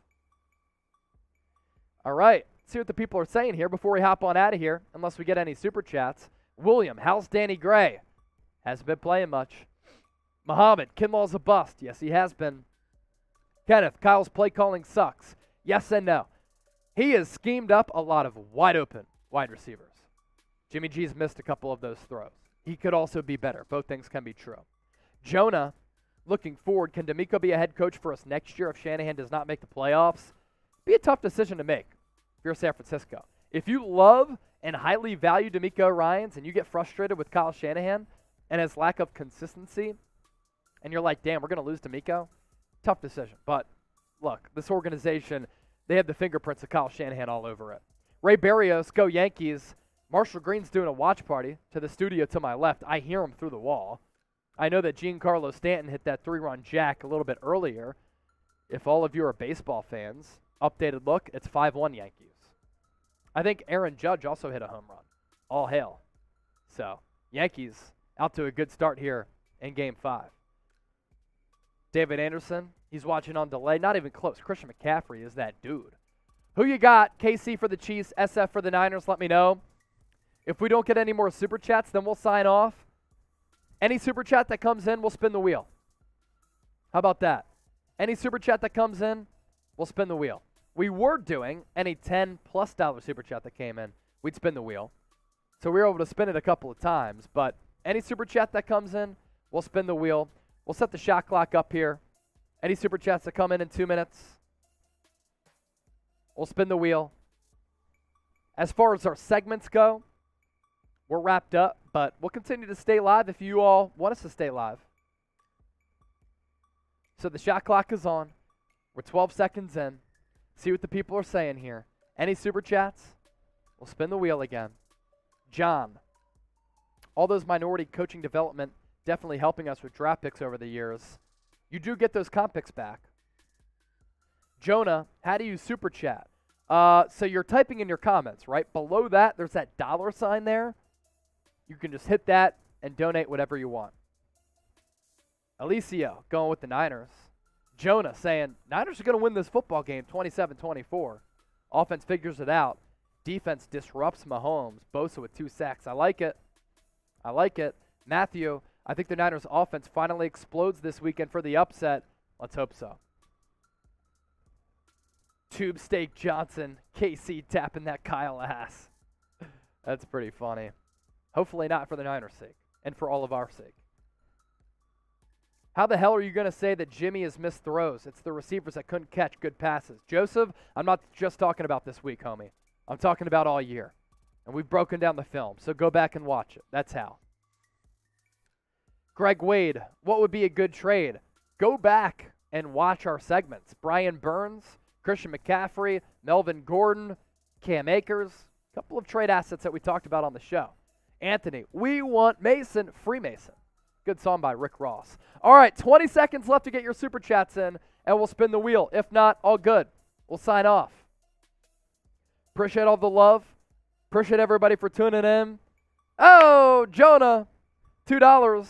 All right. See what the people are saying here before we hop on out of here, unless we get any super chats. William, how's Danny Gray? Hasn't been playing much. Muhammad, Kinlaw's a bust. Yes, he has been. Kenneth, Kyle's play calling sucks. Yes and no. He has schemed up a lot of wide open wide receivers. Jimmy G's missed a couple of those throws. He could also be better. Both things can be true. Jonah, looking forward, can D'Amico be a head coach for us next year if Shanahan does not make the playoffs? Be a tough decision to make if you're San Francisco. If you love and highly value D'Amico Ryans and you get frustrated with Kyle Shanahan and his lack of consistency, and you're like, damn, we're going to lose D'Amico, tough decision. But look, this organization, they have the fingerprints of Kyle Shanahan all over it. Ray Barrios, go Yankees. Marshall Green's doing a watch party to the studio to my left. I hear him through the wall. I know that Giancarlo Stanton hit that 3-run jack a little bit earlier. If all of you are baseball fans, updated look, it's 5-1 Yankees. I think Aaron Judge also hit a home run. All hail. So, Yankees out to a good start here in Game 5. David Anderson, he's watching on delay. Not even close. Christian McCaffrey is that dude. Who you got? KC for the Chiefs, SF for the Niners. Let me know. If we don't get any more super chats, then we'll sign off. Any super chat that comes in, we'll spin the wheel. How about that? Any super chat that comes in, we'll spin the wheel. We were doing any $10+ super chat that came in, we'd spin the wheel. So we were able to spin it a couple of times. But any super chat that comes in, we'll spin the wheel. We'll set the shot clock up here. Any super chats that come in 2 minutes, we'll spin the wheel. As far as our segments go, we're wrapped up, but we'll continue to stay live if you all want us to stay live. So the shot clock is on. We're 12 seconds in. See what the people are saying here. Any super chats? We'll spin the wheel again. John, all those minority coaching development definitely helping us with draft picks over the years. You do get those comp picks back. Jonah, how do you super chat? So you're typing in your comments, right? Below that, there's that $sign there. You can just hit that and donate whatever you want. Alicio going with the Niners. Jonah saying, Niners are going to win this football game 27-24. Offense figures it out. Defense disrupts Mahomes. Bosa with 2 sacks. I like it. Matthew, I think the Niners offense finally explodes this weekend for the upset. Let's hope so. Tube Steak Johnson, KC tapping that Kyle ass. That's pretty funny. Hopefully not for the Niners' sake and for all of our sake. How the hell are you going to say that Jimmy has missed throws? It's the receivers that couldn't catch good passes. Joseph, I'm not just talking about this week, homie. I'm talking about all year. And we've broken down the film, so go back and watch it. That's how. Greg Wade, what would be a good trade? Go back and watch our segments. Brian Burns, Christian McCaffrey, Melvin Gordon, Cam Akers, a couple of trade assets that we talked about on the show. Anthony, we want Mason, Freemason. Good song by Rick Ross. All right, 20 seconds left to get your super chats in, and we'll spin the wheel. If not, all good. We'll sign off. Appreciate all the love. Appreciate everybody for tuning in. Oh, Jonah, $2.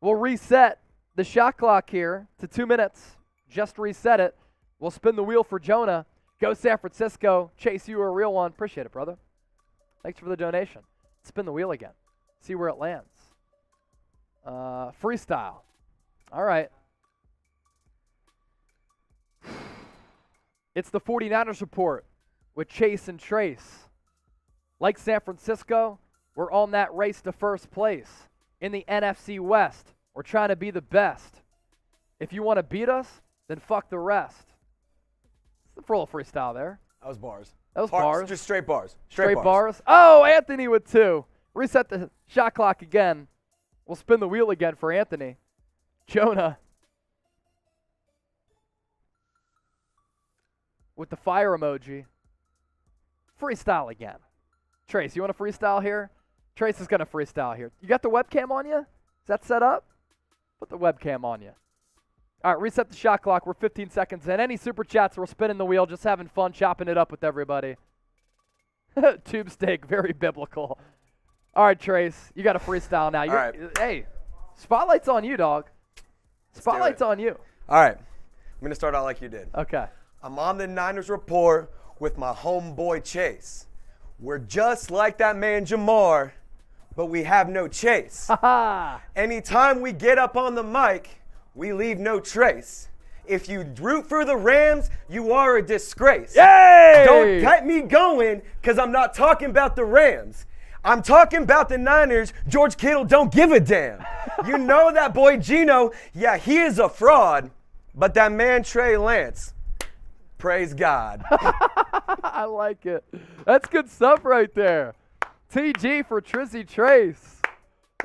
We'll reset the shot clock here to 2 minutes. Just reset it. We'll spin the wheel for Jonah. Go San Francisco. Chase, you are a real one. Appreciate it, brother. Thanks for the donation. Spin the wheel again. See where it lands. Freestyle. All right. It's the 49ers report with Chase and Trace. Like San Francisco, we're on that race to first place in the NFC West. We're trying to be the best. If you want to beat us, then fuck the rest. It's the full freestyle there. That was bars. That was bars. Just straight bars. Straight bars. Oh, Anthony with 2. Reset the shot clock again. We'll spin the wheel again for Anthony. Jonah with the fire emoji. Freestyle again. Trace, you want to freestyle here? Trace is going to freestyle here. You got the webcam on you? Is that set up? Put the webcam on you. All right, reset the shot clock. We're 15 seconds in. Any super chats, we're spinning the wheel, just having fun, chopping it up with everybody. Tube steak, very biblical. All right, Trace, you got a freestyle now. Hey, spotlight's on you, dog. Spotlight's on you. All right. I'm going to start out like you did. Okay. I'm on the Niners report with my homeboy Chase. We're just like that man Jamar, but we have no chase. Anytime we get up on the mic, we leave no trace. If you root for the Rams, you are a disgrace. Yay! Don't get me going, because I'm not talking about the Rams. I'm talking about the Niners. George Kittle don't give a damn. You know that boy Geno, yeah, he is a fraud, but that man Trey Lance, praise God. I like it. That's good stuff right there. TG for Trizzy Trace.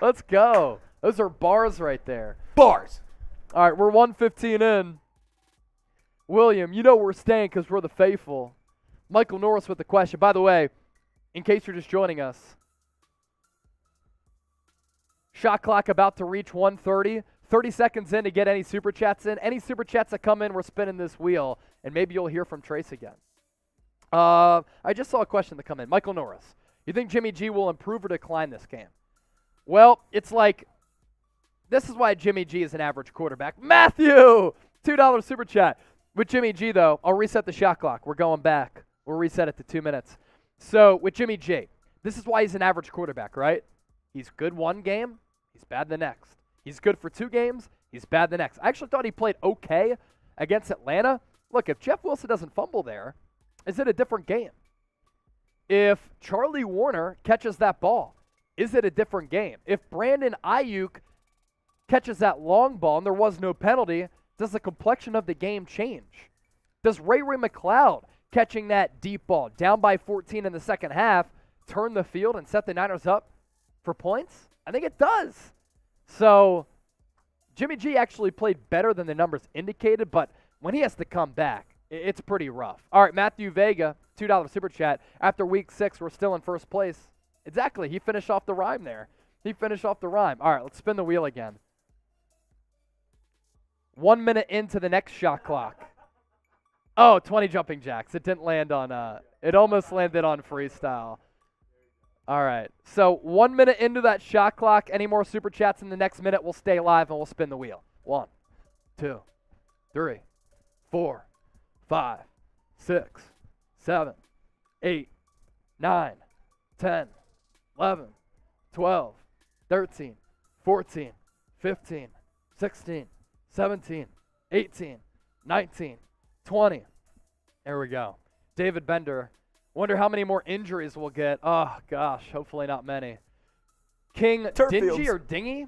Let's go. Those are bars right there. Bars. All right, we're 1:15 in. William, you know we're staying because we're the faithful. Michael Norris with the question. By the way, in case you're just joining us, shot clock about to reach 1:30. 30 seconds in to get any super chats in. Any super chats that come in, we're spinning this wheel, and maybe you'll hear from Trace again. I just saw a question that come in. Michael Norris, you think Jimmy G will improve or decline this game? Well, it's like, this is why Jimmy G is an average quarterback. Matthew, $2 super chat. With Jimmy G, though, I'll reset the shot clock. We're going back. We'll reset it to 2 minutes. So with Jimmy G, this is why he's an average quarterback, right? He's good one game. He's bad the next. He's good for 2 games. He's bad the next. I actually thought he played okay against Atlanta. Look, if Jeff Wilson doesn't fumble there, is it a different game? If Charlie Warner catches that ball, is it a different game? If Brandon Ayuk catches that long ball and there was no penalty, does the complexion of the game change? Does Ray McCloud catching that deep ball down by 14 in the second half turn the field and set the Niners up for points? I think it does. So Jimmy G actually played better than the numbers indicated, but when he has to come back, it's pretty rough. All right, Matthew Vega, $2 super chat. After week 6, we're still in first place. Exactly. He finished off the rhyme there. He finished off the rhyme. All right, let's spin the wheel again. 1 minute into the next shot clock. Oh, 20 jumping jacks. It didn't land on, it almost landed on freestyle. All right, so 1 minute into that shot clock. Any more super chats in the next minute, we'll stay live and we'll spin the wheel. 1, 2, 3, 4, 5, 6, 7, 8, 9, 10, 11, 12, 13, 14, 15, 16, 17, 18, 19, 20. There we go. David Bender. Wonder how many more injuries we'll get. Oh, gosh. Hopefully not many. King, Turf Dingy fields. or Dingy?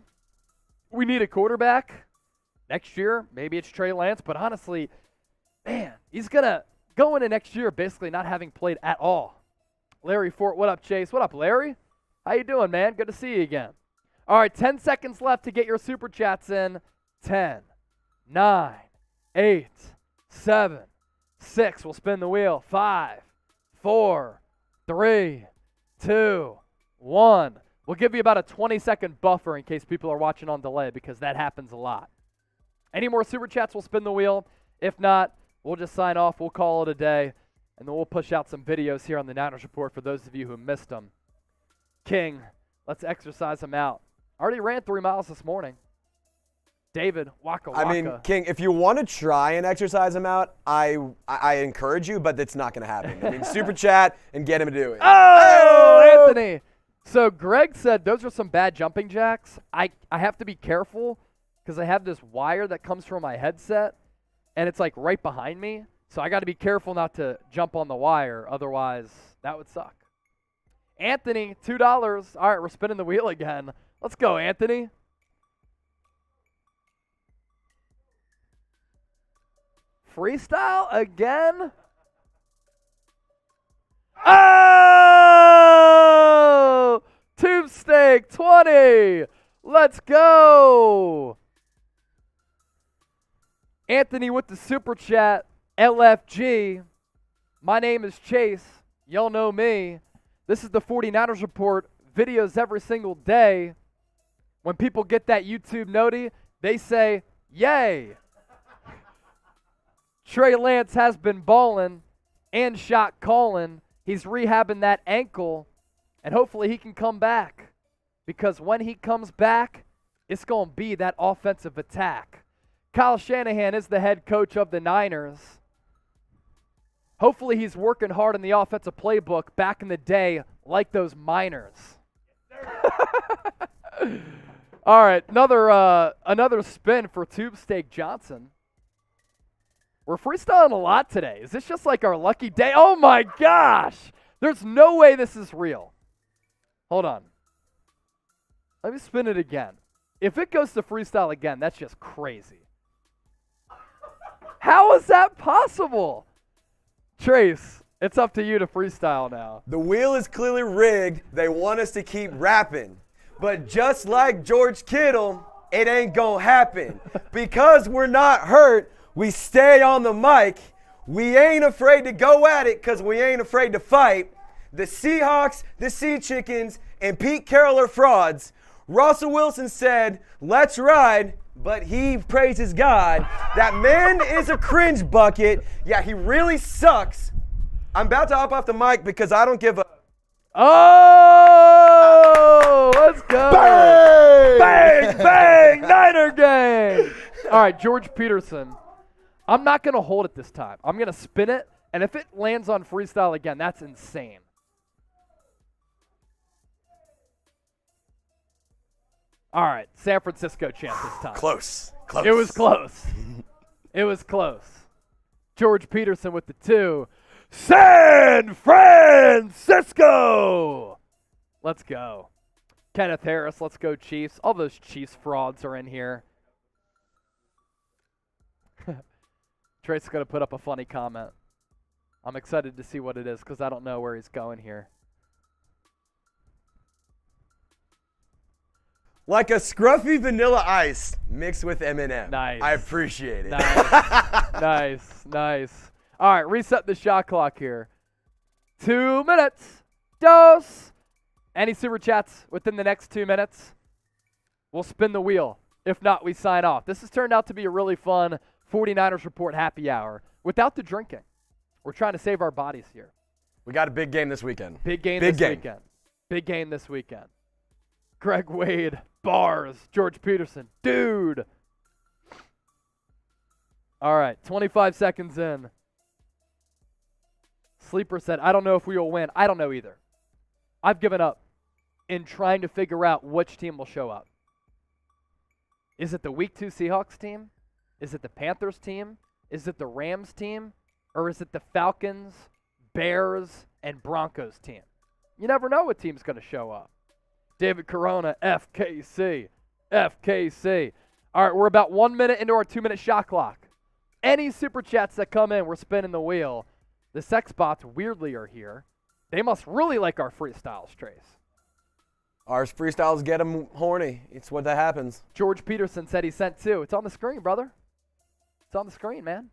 We need a quarterback. Next year, maybe it's Trey Lance, but honestly, man, he's going to go into next year basically not having played at all. Larry Fort, what up, Chase? What up, Larry? How you doing, man? Good to see you again. All right, 10 seconds left to get your Super Chats in. 10, 9, 8, 7, 6. We'll spin the wheel. 5, 4, 3, 2, 1. We'll give you about a 20-second buffer in case people are watching on delay because that happens a lot. Any more Super Chats, we'll spin the wheel. If not, we'll just sign off. We'll call it a day, and then we'll push out some videos here on the Niners Report for those of you who missed them. King, let's exercise him out. Already ran 3 miles this morning. David, waka waka. I mean, King, if you want to try and exercise him out, I encourage you, but it's not going to happen. I mean, Super Chat and get him to do it. Oh, Anthony. So Greg said those are some bad jumping jacks. I have to be careful because I have this wire that comes from my headset, and it's like right behind me. So I got to be careful not to jump on the wire. Otherwise, that would suck. Anthony, $2. All right, we're spinning the wheel again. Let's go, Anthony. Freestyle again? Oh! Tube steak, 20. Let's go. Anthony with the Super Chat, LFG. My name is Chase. Y'all know me. This is the 49ers Report. Videos every single day. When people get that YouTube noti, they say, yay. Trey Lance has been balling and shot calling. He's rehabbing that ankle, and hopefully he can come back. Because when he comes back, it's going to be that offensive attack. Kyle Shanahan is the head coach of the Niners. Hopefully he's working hard in the offensive playbook back in the day like those Miners. All right, another spin for Tube Steak Johnson. We're freestyling a lot today. Is this just like our lucky day? Oh my gosh! There's no way this is real. Hold on. Let me spin it again. If it goes to freestyle again, that's just crazy. How is that possible? Trace, it's up to you to freestyle now. The wheel is clearly rigged. They want us to keep rapping. But just like George Kittle, it ain't gonna happen. Because we're not hurt, we stay on the mic. We ain't afraid to go at it because we ain't afraid to fight. The Seahawks, the Sea Chickens, and Pete Carroll are frauds. Russell Wilson said, let's ride, but he praises God. That man is a cringe bucket. Yeah, he really sucks. I'm about to hop off the mic because I don't give a... Oh, let's go. Bang! Bang, bang, Niner gang. All right, George Peterson. I'm not going to hold it this time. I'm going to spin it, and if it lands on freestyle again, that's insane. All right, San Francisco chant this time. Close. It was close. It was close. George Peterson with the 2. San Francisco! Let's go. Kenneth Harris, let's go Chiefs. All those Chiefs frauds are in here. Trace's going to put up a funny comment. I'm excited to see what it is because I don't know where he's going here. Like a scruffy vanilla ice mixed with M&M. Nice. I appreciate it. Nice. Nice. All right, reset the shot clock here. 2 minutes. Dos. Any Super Chats within the next 2 minutes? We'll spin the wheel. If not, we sign off. This has turned out to be a really fun 49ers Report happy hour without the drinking. We're trying to save our bodies here. We got a big game this weekend. Big game this weekend. Big game this weekend. Greg Wade, bars. George Peterson, dude. All right, 25 seconds in. Sleeper said, I don't know if we will win. I don't know either. I've given up in trying to figure out which team will show up. Is it the Week 2 Seahawks team? Is it the Panthers team? Is it the Rams team? Or is it the Falcons, Bears, and Broncos team? You never know what team's going to show up. David Corona, FKC. FKC. All right, we're about 1 minute into our 2-minute shot clock. Any super chats that come in, we're spinning the wheel. The sex bots weirdly are here. They must really like our freestyles, Trace. Our freestyles get them horny. It's what that happens. George Peterson said he sent 2. It's on the screen, brother. It's on the screen, man.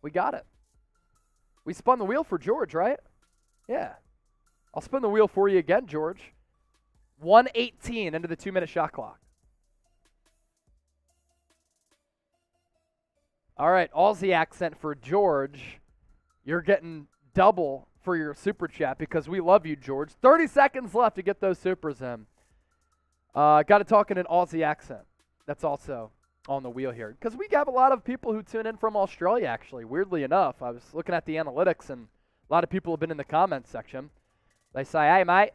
We got it. We spun the wheel for George, right? Yeah. I'll spin the wheel for you again, George. 1:18 into the 2-minute shot clock. All right, Aussie accent for George. You're getting double for your super chat because we love you, George. 30 seconds left to get those supers in. Got to talk in an Aussie accent. That's also on the wheel here. Because we have a lot of people who tune in from Australia, actually, weirdly enough. I was looking at the analytics, and a lot of people have been in the comments section. They say, hey, mate,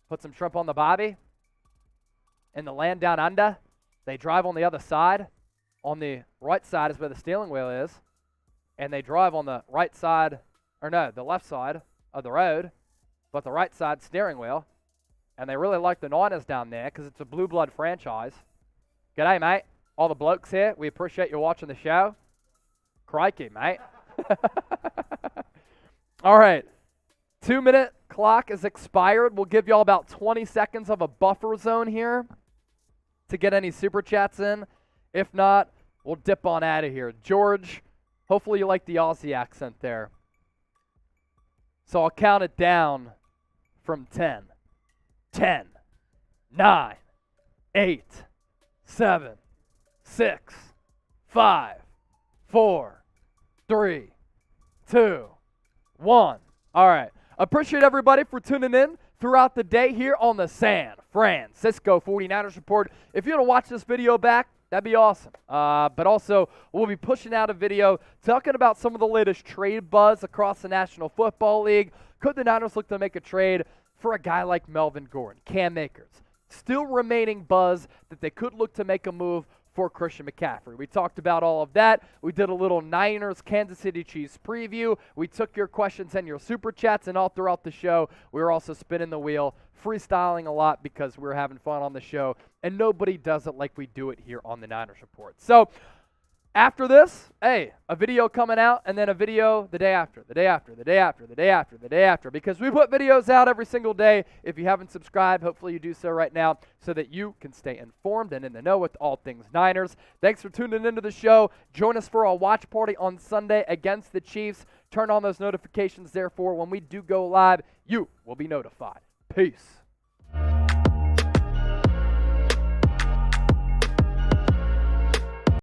put some shrimp on the barbie. In the land down under, they drive on the other side. On the right side is where the steering wheel is. And they drive on the right side, or no, the left side of the road, but the right side steering wheel. And they really like the Niners down there because it's a blue blood franchise. G'day, mate. All the blokes here, we appreciate you watching the show. Crikey, mate. All right. 2-minute clock is expired. We'll give you all about 20 seconds of a buffer zone here to get any super chats in. If not, we'll dip on out of here. George, hopefully you like the Aussie accent there. So I'll count it down from 10. 10, 9, 8, 7, 6, 5, 4, 3, 2, 1. All right. Appreciate everybody for tuning in throughout the day here on the San Francisco 49ers Report. If you want to watch this video back, that'd be awesome. But also, we'll be pushing out a video talking about some of the latest trade buzz across the National Football League. Could the Niners look to make a trade for a guy like Melvin Gordon, Cam Akers? Still remaining buzz that they could look to make a move for Christian McCaffrey. We talked about all of that. We did a little Niners Kansas City Chiefs preview. We took your questions and your super chats, and all throughout the show, we were also spinning the wheel, freestyling a lot because we were having fun on the show, and nobody does it like we do it here on the Niners Report. So after this, hey, a video coming out, and then a video the day after, the day after, the day after, the day after, the day after, because we put videos out every single day. If you haven't subscribed, hopefully you do so right now so that you can stay informed and in the know with all things Niners. Thanks for tuning into the show. Join us for a watch party on Sunday against the Chiefs. Turn on those notifications, therefore, when we do go live, you will be notified. Peace.